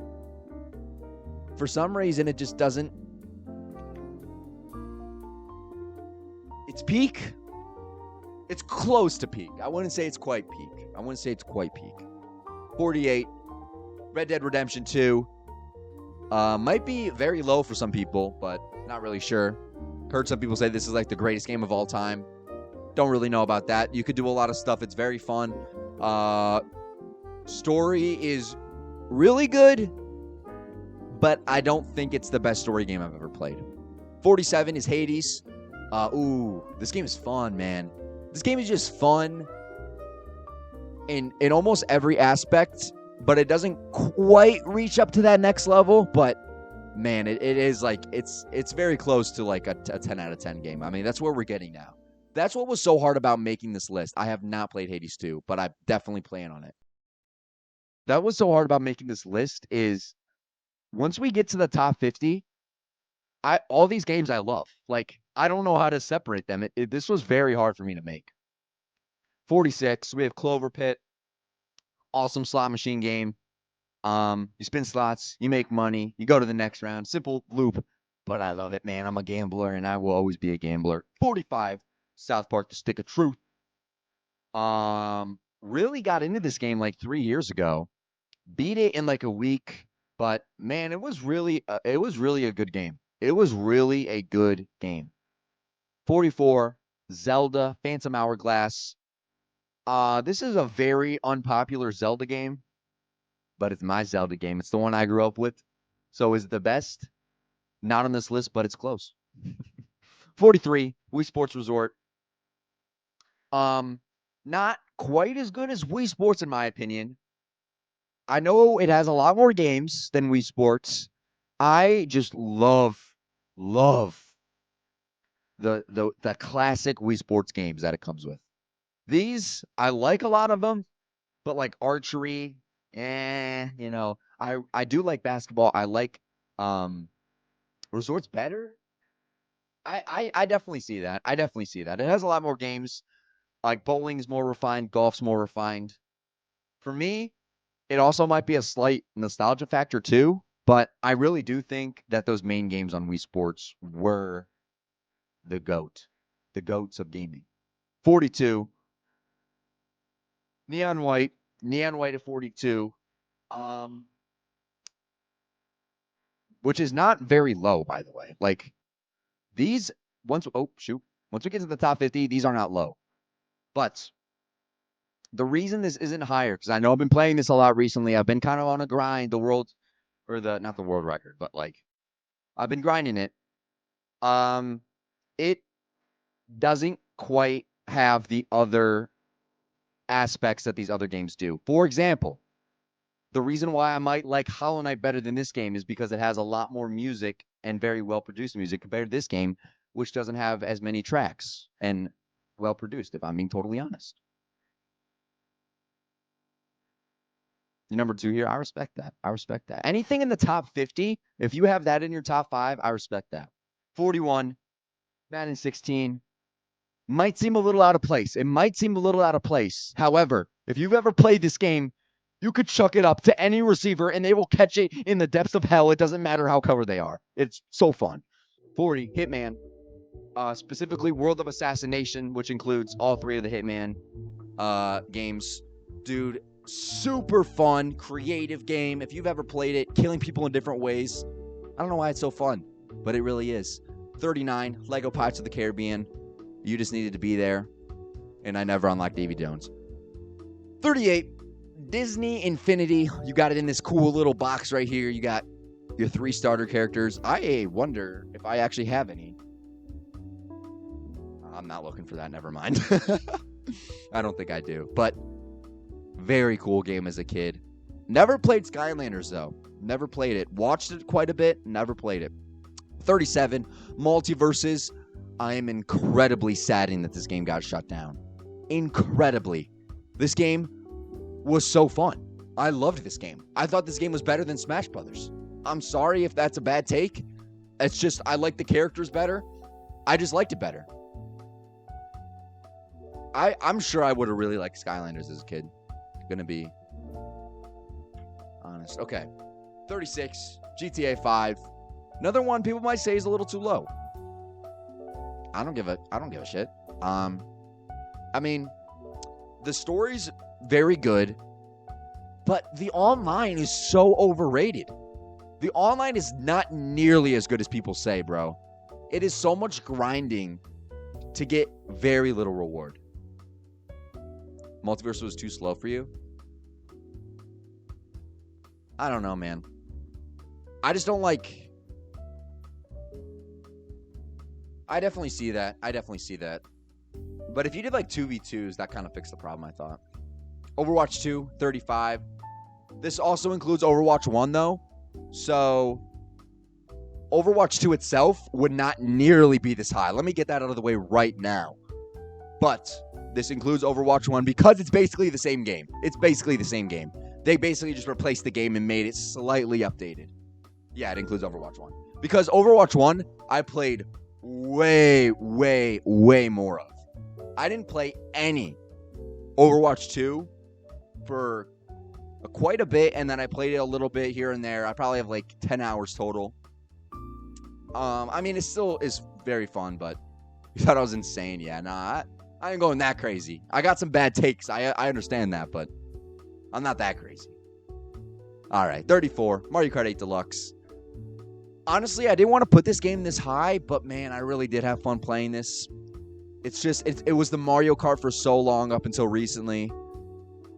For some reason, it just doesn't... It's peak. It's close to peak. I wouldn't say it's quite peak. 48, Red Dead Redemption 2. Might be very low for some people, but not really sure. Heard some people say this is like the greatest game of all time. Don't really know about that. You could do a lot of stuff. It's very fun. Story is really good, but I don't think it's the best story game I've ever played. 47 is Hades. This game is fun, man. This game is just fun in almost every aspect, but it doesn't quite reach up to that next level. But man, it is like it's very close to like a 10 out of 10 game. I mean, that's where we're getting now. That's what was so hard about making this list. I have not played Hades 2, but I definitely plan on it. That was so hard about making this list is once we get to the top 50, all these games I love. Like, I don't know how to separate them. This was very hard for me to make. 46, we have Clover Pit. Awesome slot machine game. You spin slots, you make money, you go to the next round. Simple loop, but I love it, man. I'm a gambler, and I will always be a gambler. 45. South Park: The Stick of Truth. Really got into this game like 3 years ago. Beat it in like a week, but man, it was really a good game. It was really a good game. 44, Zelda: Phantom Hourglass. This is a very unpopular Zelda game, but it's my Zelda game. It's the one I grew up with. So is it the best? Not on this list, but it's close. 43, Wii Sports Resort. Not quite as good as Wii Sports in my opinion. I know it has a lot more games than Wii Sports. I just love the classic Wii Sports games that it comes with. These, I like a lot of them, but like archery, I do like basketball. I like Resorts better. I definitely see that. It has a lot more games. Like bowling's more refined, golf's more refined. For me, it also might be a slight nostalgia factor too, but I really do think that those main games on Wii Sports were the the goats of gaming. 42, Neon White at 42, um, which is not very low, by the way. Like these, once we get to the top 50, these are not low. But the reason this isn't higher, because I know I've been playing this a lot recently. I've been kind of on a grind, not the world record, but like I've been grinding it. It doesn't quite have the other aspects that these other games do. For example, the reason why I might like Hollow Knight better than this game is because it has a lot more music and very well produced music compared to this game, which doesn't have as many tracks and well produced, if I'm being totally honest. Number 2 here, I respect that. I respect that. Anything in the top 50, if you have that in your top 5, I respect that. 41, Madden 16, might seem a little out of place. It might seem a little out of place. However, if you've ever played this game, you could chuck it up to any receiver and they will catch it in the depths of hell. It doesn't matter how covered they are. It's so fun. 40, Hitman. Specifically World of Assassination, which includes all 3 of the Hitman games. Dude, super fun, creative game. If you've ever played it, killing people in different ways. I don't know why it's so fun, but it really is. 39, Lego Pirates of the Caribbean. You just needed to be there, and I never unlocked Davy Jones. 38, Disney Infinity. You got it in this cool little box right here. You got your 3 starter characters. I wonder if I actually have any. I'm not looking for that. Never mind. I don't think I do, but very cool game as a kid. Never played Skylanders, though. Never played it. Watched it quite a bit. Never played it. 37, Multiverses. I am incredibly saddened that this game got shut down. Incredibly. This game was so fun. I loved this game. I thought this game was better than Smash Brothers. I'm sorry if that's a bad take. It's just I like the characters better. I just liked it better. I'm sure I would have really liked Skylanders as a kid. Gonna be honest. Okay. 36, GTA 5. Another one people might say is a little too low. I don't give a shit. I mean, the story's very good, but the online is so overrated. The online is not nearly as good as people say, bro. It is so much grinding to get very little reward. Multiverse was too slow for you? I don't know, man. I just don't like... I definitely see that. But if you did like 2v2s, that kind of fixed the problem, I thought. Overwatch 2, 35. This also includes Overwatch 1, though. So, Overwatch 2 itself would not nearly be this high. Let me get that out of the way right now. But this includes Overwatch 1 because it's basically the same game. They basically just replaced the game and made it slightly updated. Yeah, it includes Overwatch 1. Because Overwatch 1, I played way more of. I didn't play any Overwatch 2 for quite a bit, and then I played it a little bit here and there. I probably have like 10 hours total. I mean, it still is very fun, but you thought I was insane. Yeah, nah, I ain't going that crazy. I got some bad takes. I understand that, but I'm not that crazy. All right, 34, Mario Kart 8 Deluxe. Honestly, I didn't want to put this game this high, but man, I really did have fun playing this. It's just, it was the Mario Kart for so long up until recently.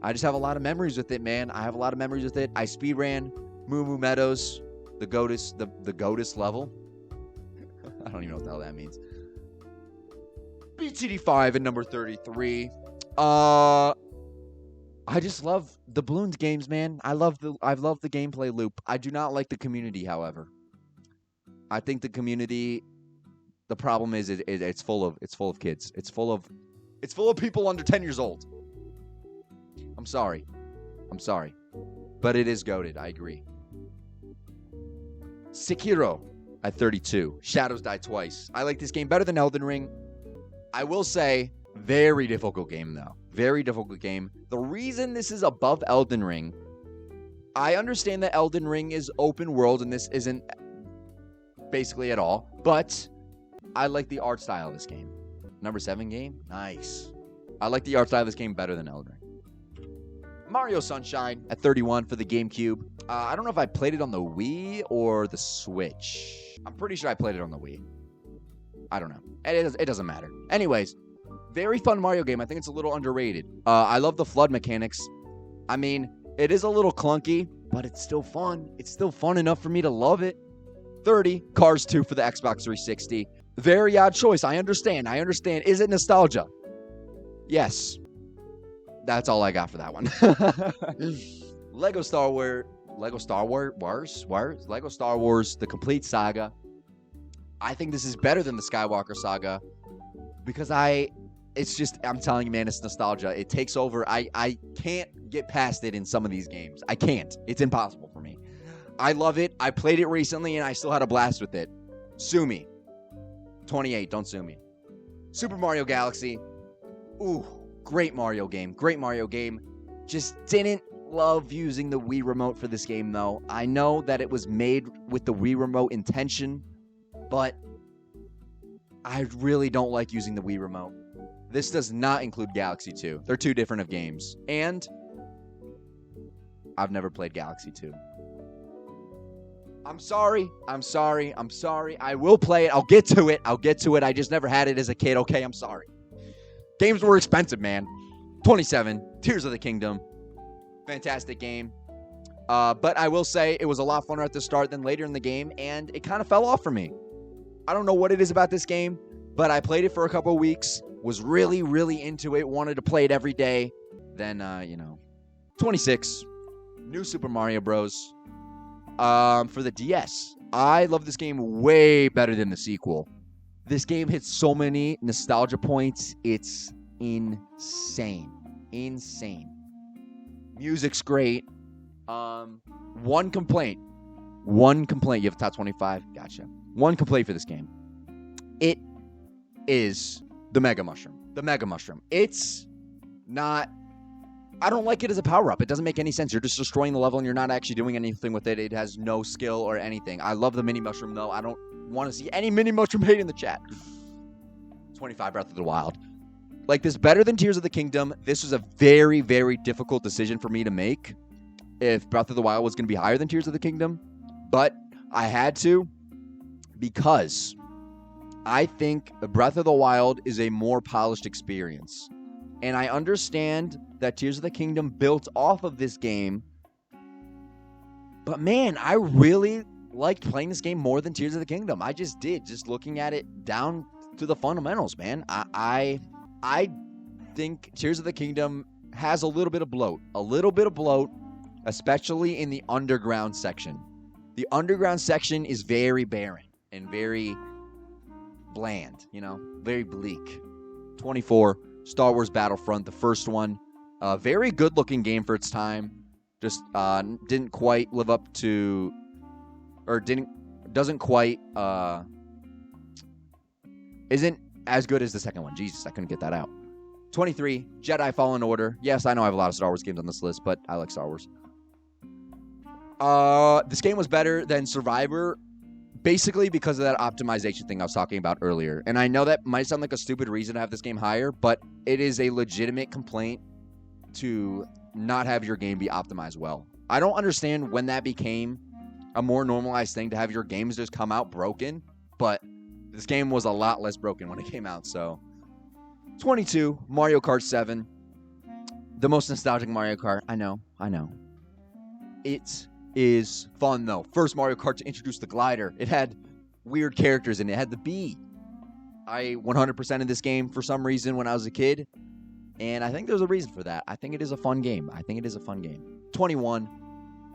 I just have a lot of memories with it, man. I speedran Moo Moo Meadows, the GOATUS level. I don't even know what the hell that means. BTD 5 at number 33. I just love the Bloons games, man. I love the gameplay loop. I do not like the community, however. I think the community, the problem is it's full of kids. It's full of people under 10 years old. I'm sorry. But it is goated, I agree. Sekiro at 32. Shadows Die Twice. I like this game better than Elden Ring. I will say, very difficult game, though. Very difficult game. The reason this is above Elden Ring, I understand that Elden Ring is open world and this isn't basically at all, but I like the art style of this game. Number 7 game? Nice. I like the art style of this game better than Elden Ring. Mario Sunshine at 31 for the GameCube. I don't know if I played it on the Wii or the Switch. I'm pretty sure I played it on the Wii. I don't know. It doesn't matter. Anyways, very fun Mario game. I think it's a little underrated. I love the flood mechanics. I mean, it is a little clunky, but it's still fun. It's still fun enough for me to love it. 30, Cars 2 for the Xbox 360. Very odd choice. I understand. Is it nostalgia? Yes. That's all I got for that one. Lego Star Wars, The Complete Saga. I think this is better than the Skywalker Saga because I'm telling you, man, it's nostalgia. It takes over. I can't get past it in some of these games. I can't. It's impossible for me. I love it. I played it recently and I still had a blast with it. Sue me. 28, don't sue me. Super Mario Galaxy. Ooh, great Mario game. Just didn't love using the Wii Remote for this game, though. I know that it was made with the Wii Remote intention, but I really don't like using the Wii Remote. This does not include Galaxy 2. They're two different of games. And I've never played Galaxy 2. I'm sorry. I will play it. I'll get to it. I just never had it as a kid. Okay, I'm sorry. Games were expensive, man. 27, Tears of the Kingdom. Fantastic game. But I will say it was a lot funner at the start than later in the game, and it kind of fell off for me. I don't know what it is about this game, but I played it for a couple of weeks, was really, really into it, wanted to play it every day. Then, 26, New Super Mario Bros. For the DS. I love this game way better than the sequel. This game hits so many nostalgia points. It's insane. Music's great. One complaint. You have a top 25? Gotcha. One complaint for this game. It is the Mega Mushroom. It's not... I don't like it as a power-up. It doesn't make any sense. You're just destroying the level and you're not actually doing anything with it. It has no skill or anything. I love the mini mushroom, though. I don't want to see any mini mushroom hate in the chat. 25, Breath of the Wild. Like this better than Tears of the Kingdom. This was a very, very difficult decision for me to make if Breath of the Wild was going to be higher than Tears of the Kingdom. But I had to because I think Breath of the Wild is a more polished experience. And I understand that Tears of the Kingdom built off of this game. But man, I really liked playing this game more than Tears of the Kingdom. I just did. Just looking at it down to the fundamentals, man. I think Tears of the Kingdom has a little bit of bloat. Especially in the underground section. The underground section is very barren and very bland, very bleak. 24, Star Wars Battlefront, the first one. Very good looking game for its time. Just didn't quite live up to, or doesn't quite, isn't as good as the second one. Jesus, I couldn't get that out. 23, Jedi Fallen Order. Yes, I know I have a lot of Star Wars games on this list, but I like Star Wars. This game was better than Survivor, basically because of that optimization thing I was talking about earlier. And I know that might sound like a stupid reason to have this game higher, but it is a legitimate complaint to not have your game be optimized well. I don't understand when that became a more normalized thing to have your games just come out broken, but this game was a lot less broken when it came out, so. 22, Mario Kart 7. The most nostalgic Mario Kart. I know. It is fun, though. First Mario Kart to introduce the glider. It had weird characters in it. It had the bee. I 100% in this game for some reason when I was a kid, and I think there's a reason for that. I think it is a fun game. 21,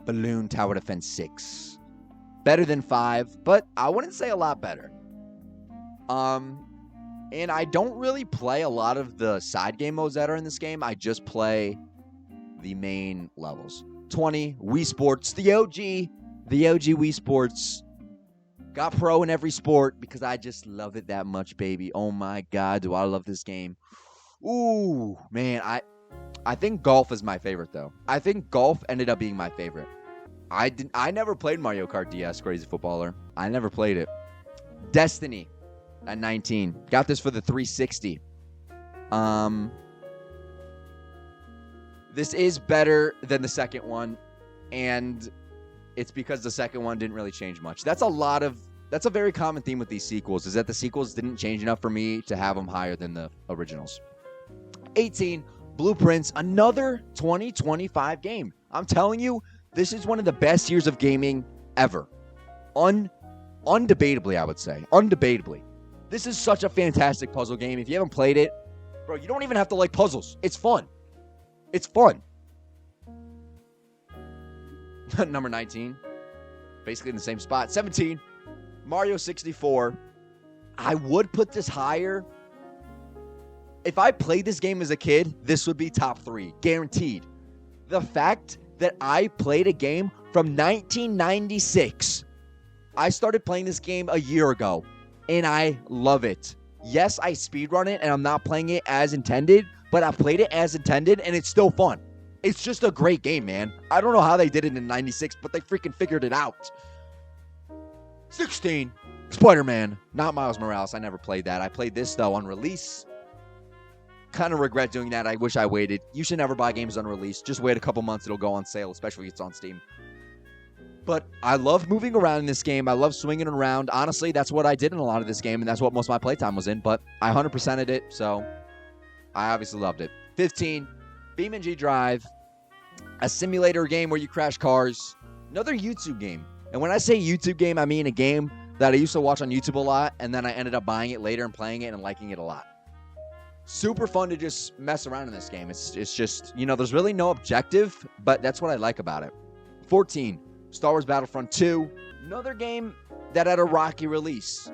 Balloon Tower Defense 6. Better than 5, but I wouldn't say a lot better. And I don't really play a lot of the side game modes that are in this game. I just play the main levels. 20, Wii Sports, the OG Wii Sports. Got pro in every sport because I just love it that much, baby. Oh my God, do I love this game. Ooh, man, I think golf is my favorite though. I think golf ended up being my favorite. I never played Mario Kart DS, Crazy Footballer. I never played it. Destiny at 19. Got this for the 360. This is better than the second one, and it's because the second one didn't really change much. That's a very common theme with these sequels, is that the sequels didn't change enough for me to have them higher than the originals. 18, Blueprints, another 2025 game. I'm telling you, this is one of the best years of gaming ever. Undebatably, I would say. Undebatably. This is such a fantastic puzzle game. If you haven't played it, bro, you don't even have to like puzzles. It's fun. It's fun. Number 19. Basically in the same spot. 17. Mario 64. I would put this higher. If I played this game as a kid, this would be top 3. Guaranteed. The fact that I played a game from 1996. I started playing this game a year ago, and I love it. Yes, I speedrun it, and I'm not playing it as intended, but I played it as intended, and it's still fun. It's just a great game, man. I don't know how they did it in 96, but they freaking figured it out. 16, Spider-Man, not Miles Morales. I never played that. I played this, though, on release. Kind of regret doing that. I wish I waited. You should never buy games on release. Just wait a couple months. It'll go on sale, especially if it's on Steam. But I love moving around in this game. I love swinging around. Honestly, that's what I did in a lot of this game, and that's what most of my playtime was in. But I 100%ed it, so I obviously loved it. 15, BeamNG Drive, a simulator game where you crash cars. Another YouTube game. And when I say YouTube game, I mean a game that I used to watch on YouTube a lot, and then I ended up buying it later and playing it and liking it a lot. Super fun to just mess around in this game. It's just, there's really no objective, but that's what I like about it. 14, Star Wars Battlefront 2. Another game that had a rocky release.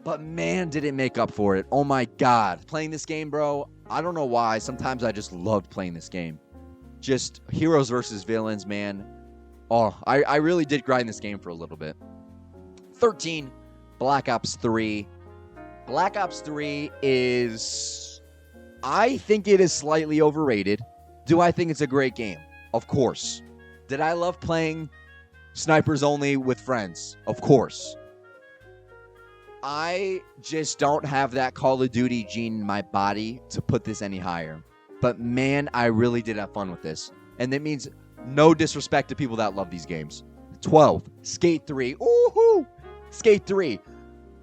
But man, did it make up for it. Oh my God. Playing this game, bro, I don't know why. Sometimes I just loved playing this game. Just heroes versus villains, man. Oh, I really did grind this game for a little bit. 13, Black Ops 3. Black Ops 3 is, I think it is slightly overrated. Do I think it's a great game? Of course. Did I love playing snipers only with friends? Of course. I just don't have that Call of Duty gene in my body to put this any higher. But man, I really did have fun with this. And that means no disrespect to people that love these games. 12, Skate 3. Ooh-hoo! Skate 3.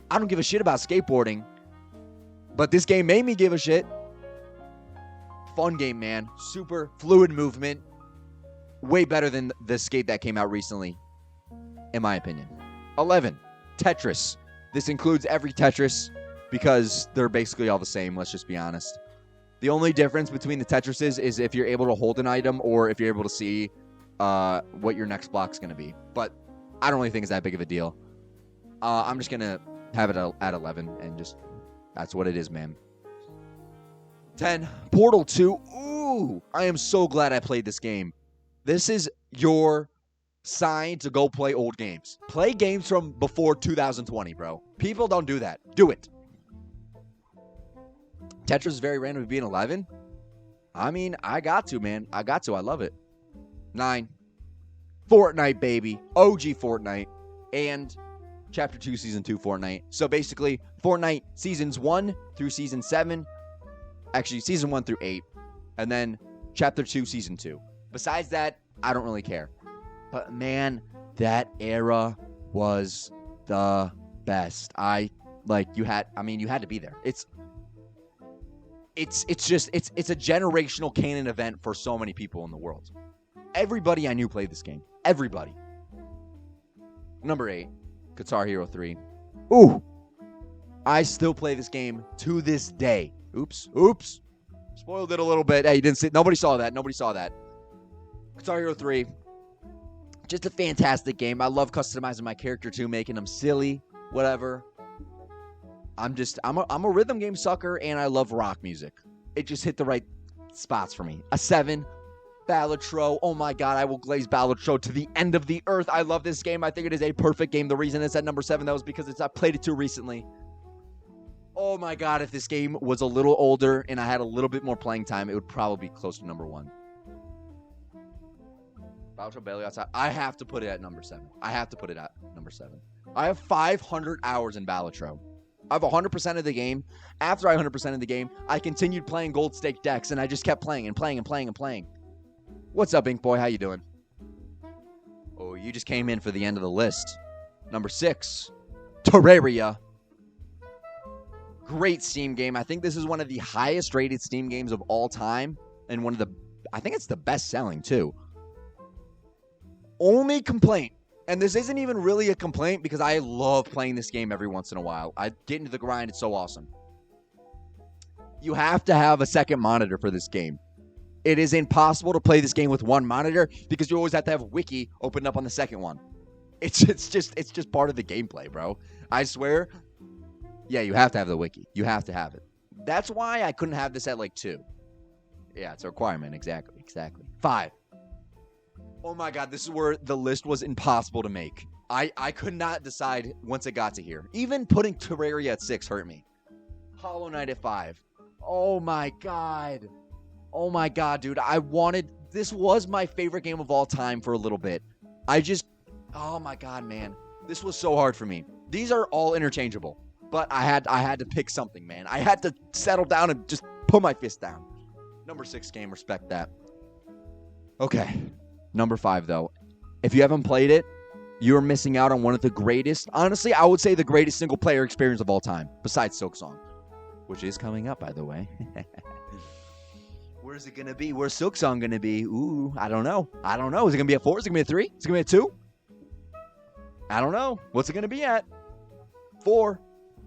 I don't give a shit about skateboarding, but this game made me give a shit. Fun game, man. Super fluid movement. Way better than the Skate that came out recently, in my opinion. 11, Tetris. This includes every Tetris because they're basically all the same, let's just be honest. The only difference between the Tetrises is if you're able to hold an item or if you're able to see what your next block's going to be. But I don't really think it's that big of a deal. I'm just going to have it at 11, and just, that's what it is, man. 10, Portal 2. Ooh, I am so glad I played this game. This is your sign to go play old games. Play games from before 2020, bro. People don't do that. Do it. Tetris is very random being 11. I mean, I got to, man. I got to. I love it. 9, Fortnite, baby. OG Fortnite. And Chapter 2, Season 2 Fortnite. So basically, Fortnite Seasons 1 through Season 7. Actually, Season 1 through 8. And then Chapter 2, Season 2. Besides that, I don't really care. But man, that era was the best. You had to be there. It's a generational canon event for so many people in the world. Everybody I knew played this game. Everybody. Number 8, Guitar Hero 3. Ooh. I still play this game to this day. Oops. Spoiled it a little bit. Hey, you didn't see. Nobody saw that. Guitar Hero 3. Just a fantastic game. I love customizing my character too, making them silly, whatever. I'm a rhythm game sucker, and I love rock music. It just hit the right spots for me. A 7, Balatro. Oh my God, I will glaze Balatro to the end of the earth. I love this game. I think it is a perfect game. The reason it's at number 7, though, is because I played it too recently. Oh my God, if this game was a little older and I had a little bit more playing time, it would probably be close to number 1. Balatro Bailey outside. I have to put it at number 7. I have to put it at number 7. I have 500 hours in Balatro. I have 100% of the game. After I 100% of the game, I continued playing Gold Stake decks, and I just kept playing and playing and playing and playing. What's up, Ink Boy? How you doing? Oh, you just came in for the end of the list. Number 6, Terraria. Great Steam game. I think this is one of the highest rated Steam games of all time, and I think it's the best selling too. Only complaint, and this isn't even really a complaint because I love playing this game every once in a while. I get into the grind. It's so awesome. You have to have a second monitor for this game. It is impossible to play this game with one monitor because you always have to have Wiki opened up on the second one. It's just part of the gameplay, bro. I swear. Yeah, you have to have the Wiki. You have to have it. That's why I couldn't have this at like 2. Yeah, it's a requirement. Exactly. 5. Oh my God, this is where the list was impossible to make. I could not decide once it got to here. Even putting Terraria at 6 hurt me. Hollow Knight at 5. Oh my God. Oh my God, dude. This was my favorite game of all time for a little bit. Oh my God, man. This was so hard for me. These are all interchangeable. But I had to pick something, man. I had to settle down and just put my fist down. Number 6 game, respect that. Okay. Number 5, though. If you haven't played it, you're missing out on one of the greatest, honestly, I would say the greatest single-player experience of all time, besides Silksong, which is coming up, by the way. Where's it going to be? Where's Silksong going to be? Ooh, I don't know. Is it going to be at 4? Is it going to be at 3? Is it going to be at 2? I don't know. What's it going to be at? 4.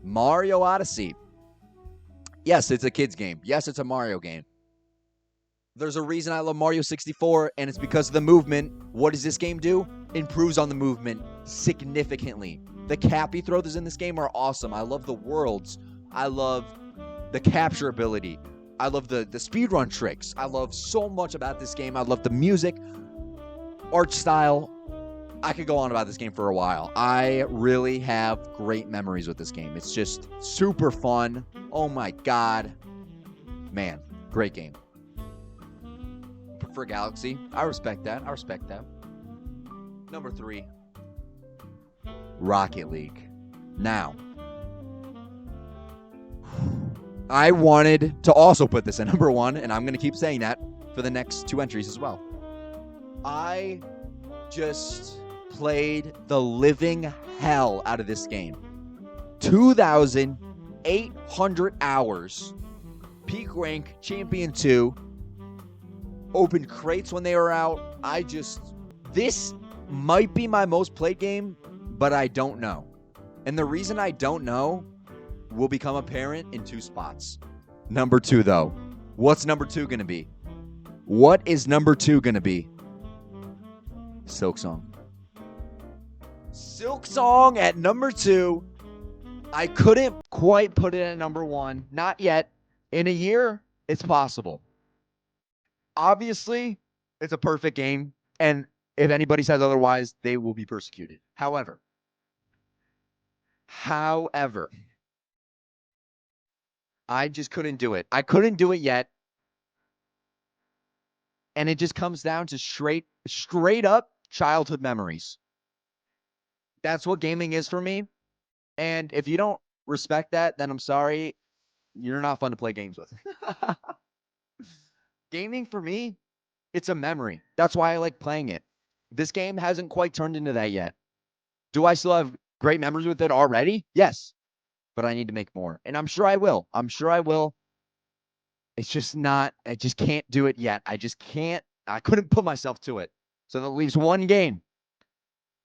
Mario Odyssey. Yes, it's a kid's game. Yes, it's a Mario game. There's a reason I love Mario 64, and it's because of the movement. What does this game do? Improves on the movement significantly. The Cappy throws in this game are awesome. I love the worlds. I love the capture ability. I love the speedrun tricks. I love so much about this game. I love the music, art style. I could go on about this game for a while. I really have great memories with this game. It's just super fun. Oh my God. Man, great game. For Galaxy. I respect that. Number 3. Rocket League. Now, I wanted to also put this at number 1, and I'm going to keep saying that for the next 2 entries as well. I just played the living hell out of this game. 2,800 hours. Peak rank, Champion 2. Opened crates when they were out. This might be my most played game, but I don't know. And the reason I don't know will become apparent in 2 spots. Number 2, though. What's number 2 going to be? What is number 2 going to be? Silksong. Silksong at number 2. I couldn't quite put it at number 1. Not yet. In a year, it's possible. Obviously, it's a perfect game, and if anybody says otherwise, they will be persecuted. However, I just couldn't do it. I couldn't do it yet, and it just comes down to straight up childhood memories. That's what gaming is for me, and if you don't respect that, then I'm sorry. You're not fun to play games with. Gaming for me, it's a memory. That's why I like playing it. This game hasn't quite turned into that yet. Do I still have great memories with it already? Yes. But I need to make more. And I'm sure I will. It's just not, I just can't do it yet. I couldn't put myself to it. So that leaves one game.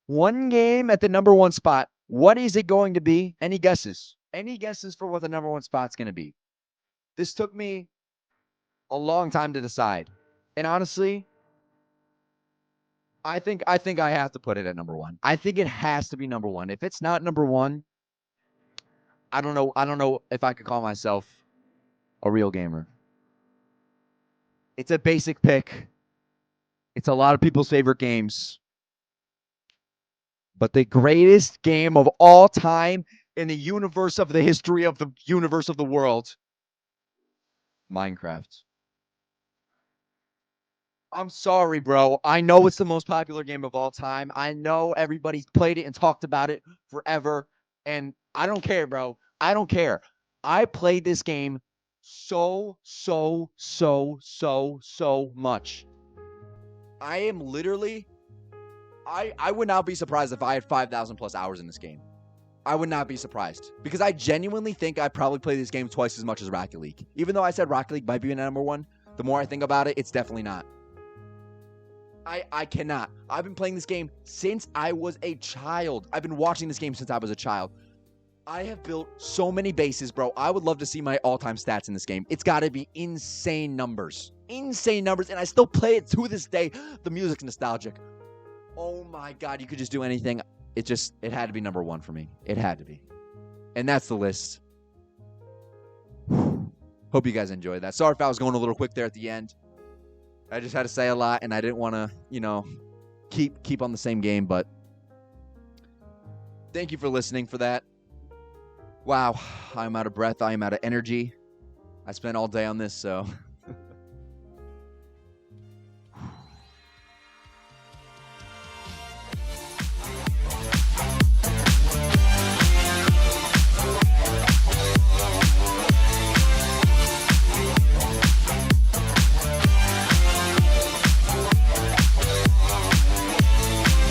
One game at the number 1 spot. What is it going to be? Any guesses? Any guesses for what the number 1 spot's going to be? This took me a long time to decide. And honestly, I think I have to put it at number 1. I think it has to be number 1. If it's not number 1, I don't know if I could call myself a real gamer. It's a basic pick. It's a lot of people's favorite games. But the greatest game of all time in the universe of the history of the universe of the world. Minecraft. I'm sorry, bro. I know it's the most popular game of all time. I know everybody's played it and talked about it forever. And I don't care, bro. I don't care. I played this game so much. I am literally I would not be surprised if I had 5,000 plus hours in this game. I would not be surprised because I genuinely think I probably played this game twice as much as Rocket League. Even though I said Rocket League might be number one, the more I think about it, it's definitely not. I cannot. I've been playing this game since I was a child. I've been watching this game since I was a child. I have built so many bases, bro. I would love to see my all-time stats in this game. It's got to be insane numbers. Insane numbers, and I still play it to this day. The music's nostalgic. Oh my God, you could just do anything. It had to be number one for me. It had to be. And that's the list. Hope you guys enjoyed that. Sorry if I was going a little quick there at the end. I just had to say a lot, and I didn't want to, keep on the same game, but thank you for listening for that. Wow, I'm out of breath. I am out of energy. I spent all day on this, so